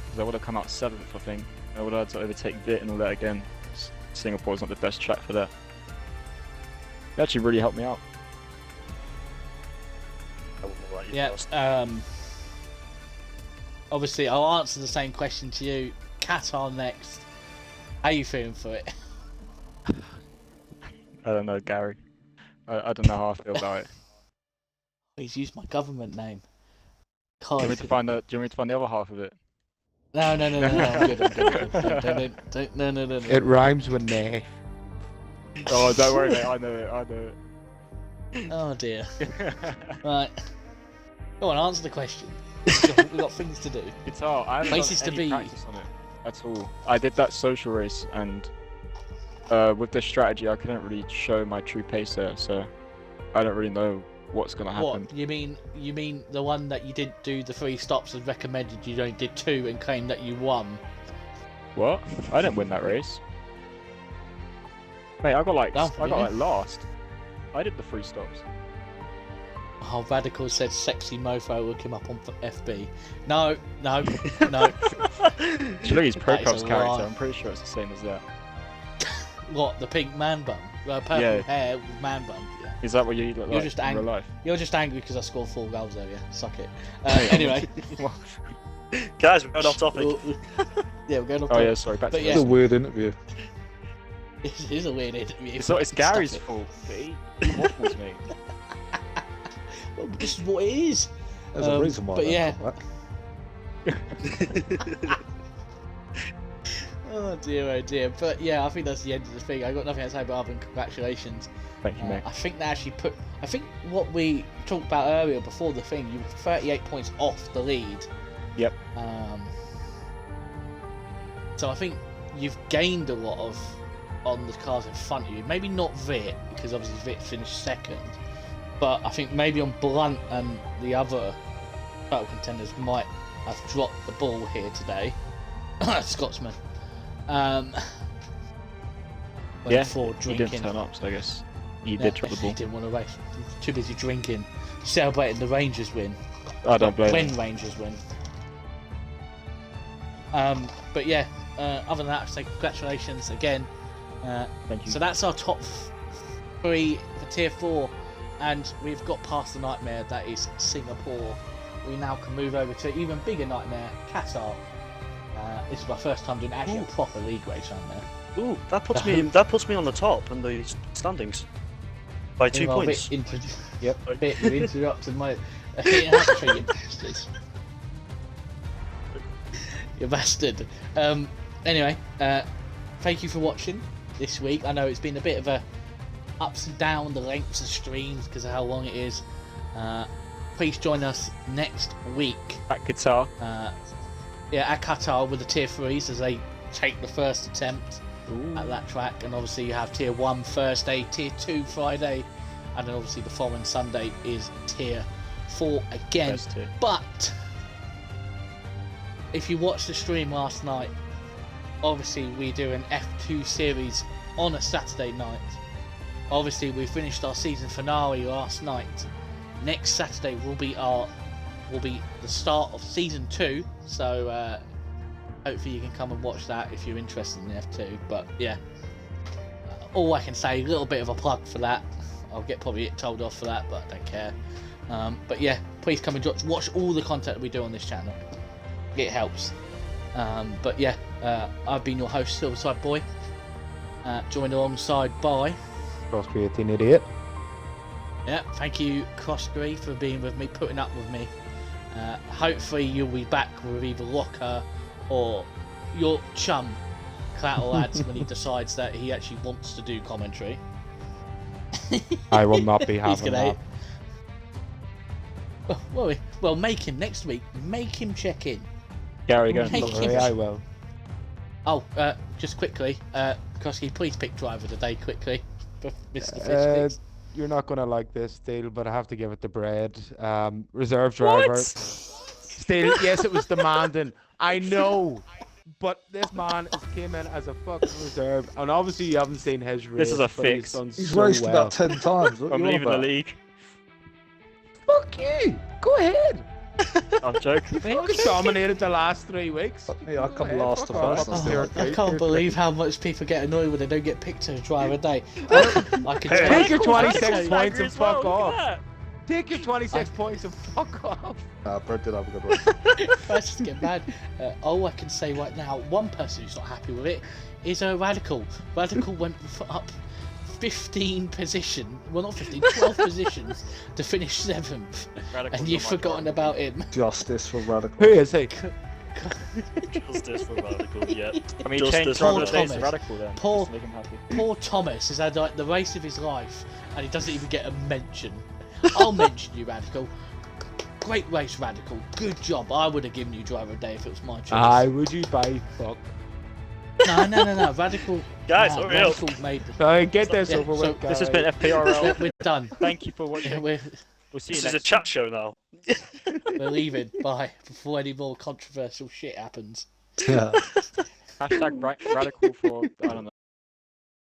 because I would have come out 7th, I think. I would have had to overtake Vit and all that again. Singapore's not the best track for that. It actually really helped me out. I wouldn't have let you Yeah. first. Obviously, I'll answer the same question to you. Qatar next. How are you feeling for it? I don't know, Gary. I don't know how I feel about it. Please use my government name. Do you want me to find the other half of it? No, I'm good. No. It rhymes with nay. Oh, don't worry, mate. I know it. Oh dear. Right. Go on, answer the question. We've got things to do. It's hard. I haven't Places done to any be. practice on it at all. I did that social race, and with the strategy, I couldn't really show my true pace there, so I don't really know what's gonna happen. What? You mean the one that you didn't do the 3 stops as recommended, you only did 2 and claimed that you won? What? I didn't win that race. Mate, I got like No, last. I did the 3 stops. Oh, Radical said sexy mofo will come up on FB. No. Should look at his That Procop's is a character. lie. I'm pretty sure it's the same as that. What, the pink man bun? Purple Yeah. hair with man bun. Yeah. Is that what you look You're like just in real angry. life? You're just angry because I scored 4 goals there, yeah. Suck it. Hey, Anyway. Guys, we're going off topic. Yeah, we're going off Oh topic. yeah, sorry. Back to But the yeah. It's a weird interview. It is a weird interview. It's Stop Gary's it. fault. He waffles me. Well, this is what it is. There's a reason why. But they yeah. come back. Oh dear. But yeah, I think that's the end of the thing. I got nothing to say but other than congratulations. Thank you, mate. I think they actually put. I think what we talked about earlier before the thing, you were 38 points off the lead. Yep. So I think you've gained a lot on the cars in front of you. Maybe not Vit, because obviously Vit finished second. But I think maybe on Blunt and the other title contenders might have dropped the ball here today. Scotsman. For he drinking. didn't turn up, so I guess he did drop the He ball. didn't want to race. Too busy drinking, celebrating the Rangers win. I don't blame When him. Rangers win. But yeah, other than that, I say congratulations again. Thank you. So that's our top 3 for tier 4, and we've got past the nightmare that is Singapore. We now can move over to even bigger nightmare, Qatar. This is my first time doing actually a proper league race around there. Ooh, that puts me on the top in the standings by 2 Well, points. you interrupted my outro, you bastard. You bastard. Anyway, thank you for watching this week. I know it's been a bit of a ups and down the lengths of streams because of how long it is. Please join us next week. At Qatar. At Qatar with the tier 3s as they take the first attempt at that track, and obviously you have tier 1 Thursday, tier 2 Friday, and then obviously the following Sunday is tier 4 again. First tier. But if you watched the stream last night, obviously we do an F2 series on a Saturday night. Obviously we finished our season finale last night. Next Saturday will be the start of season 2, so hopefully you can come and watch that if you're interested in F2. But yeah, all I can say, a little bit of a plug for that. I'll get probably told off for that, but I don't care. But yeah, please come and watch all the content that we do on this channel. It helps. But yeah, I've been your host, Silverside Boy, joined alongside by Crossby 1888. yeah, thank you Crossbury for being with me, putting up with me. Hopefully you'll be back with either Locker or your chum Clattle Lads when he decides that he actually wants to do commentary. I will not be He's having gonna that. well, make him next week. Make him check in. Gary, go. Thank Don't you. worry, I will. Oh, just quickly, Krosky, please pick driver of the day quickly, for Mr. Fish Sticks. You're not gonna like this, Steele, but I have to give it to Bread. Reserve driver. What? Steele, yes, it was demanding. I know, but this man came in as a fucking reserve, and obviously you haven't seen his race. This is a but he's fix. done He's so raced well. about 10 times. What I'm you on leaving the about? league. Fuck you! Go ahead. I'm joking. Fucking dominated the last 3 weeks. Fuck me, I Go come ahead, last fuck to off. first. Fuck Here, off. I can't believe how much people get annoyed when they don't get picked as driver of the day. I can Hey. Take your tell- 26 points and fuck off. Look at Take your 26 points and fuck off. Brett did have a good one. Let's just get mad. All I can say right now, one person who's not happy with it is Radical. Radical went up 15 positions, well not 15, 12 positions to finish 7th, Radical's and you've not my forgotten about him. Justice for Radical. Who is he? Justice for Radical, yeah. I mean, Justice change for driver of the day to Thomas. Radical then. Paul- Just to make him happy. Poor Thomas has had like the race of his life, and he doesn't even get a mention. I'll mention you, Radical. Great race, Radical. Good job. I would have given you driver of the day if it was my choice. Aye, would you buy fuck? No. Radical. Guys, nah, hurry up. Radical made the. So get this Yeah, over so with, This has guys. been FPRL. We're done. Thank you for Yeah, watching. we're We'll see This you is a next chat show now. leaving. Bye. Before any more controversial shit happens. Yeah. Hashtag radical for, I don't know.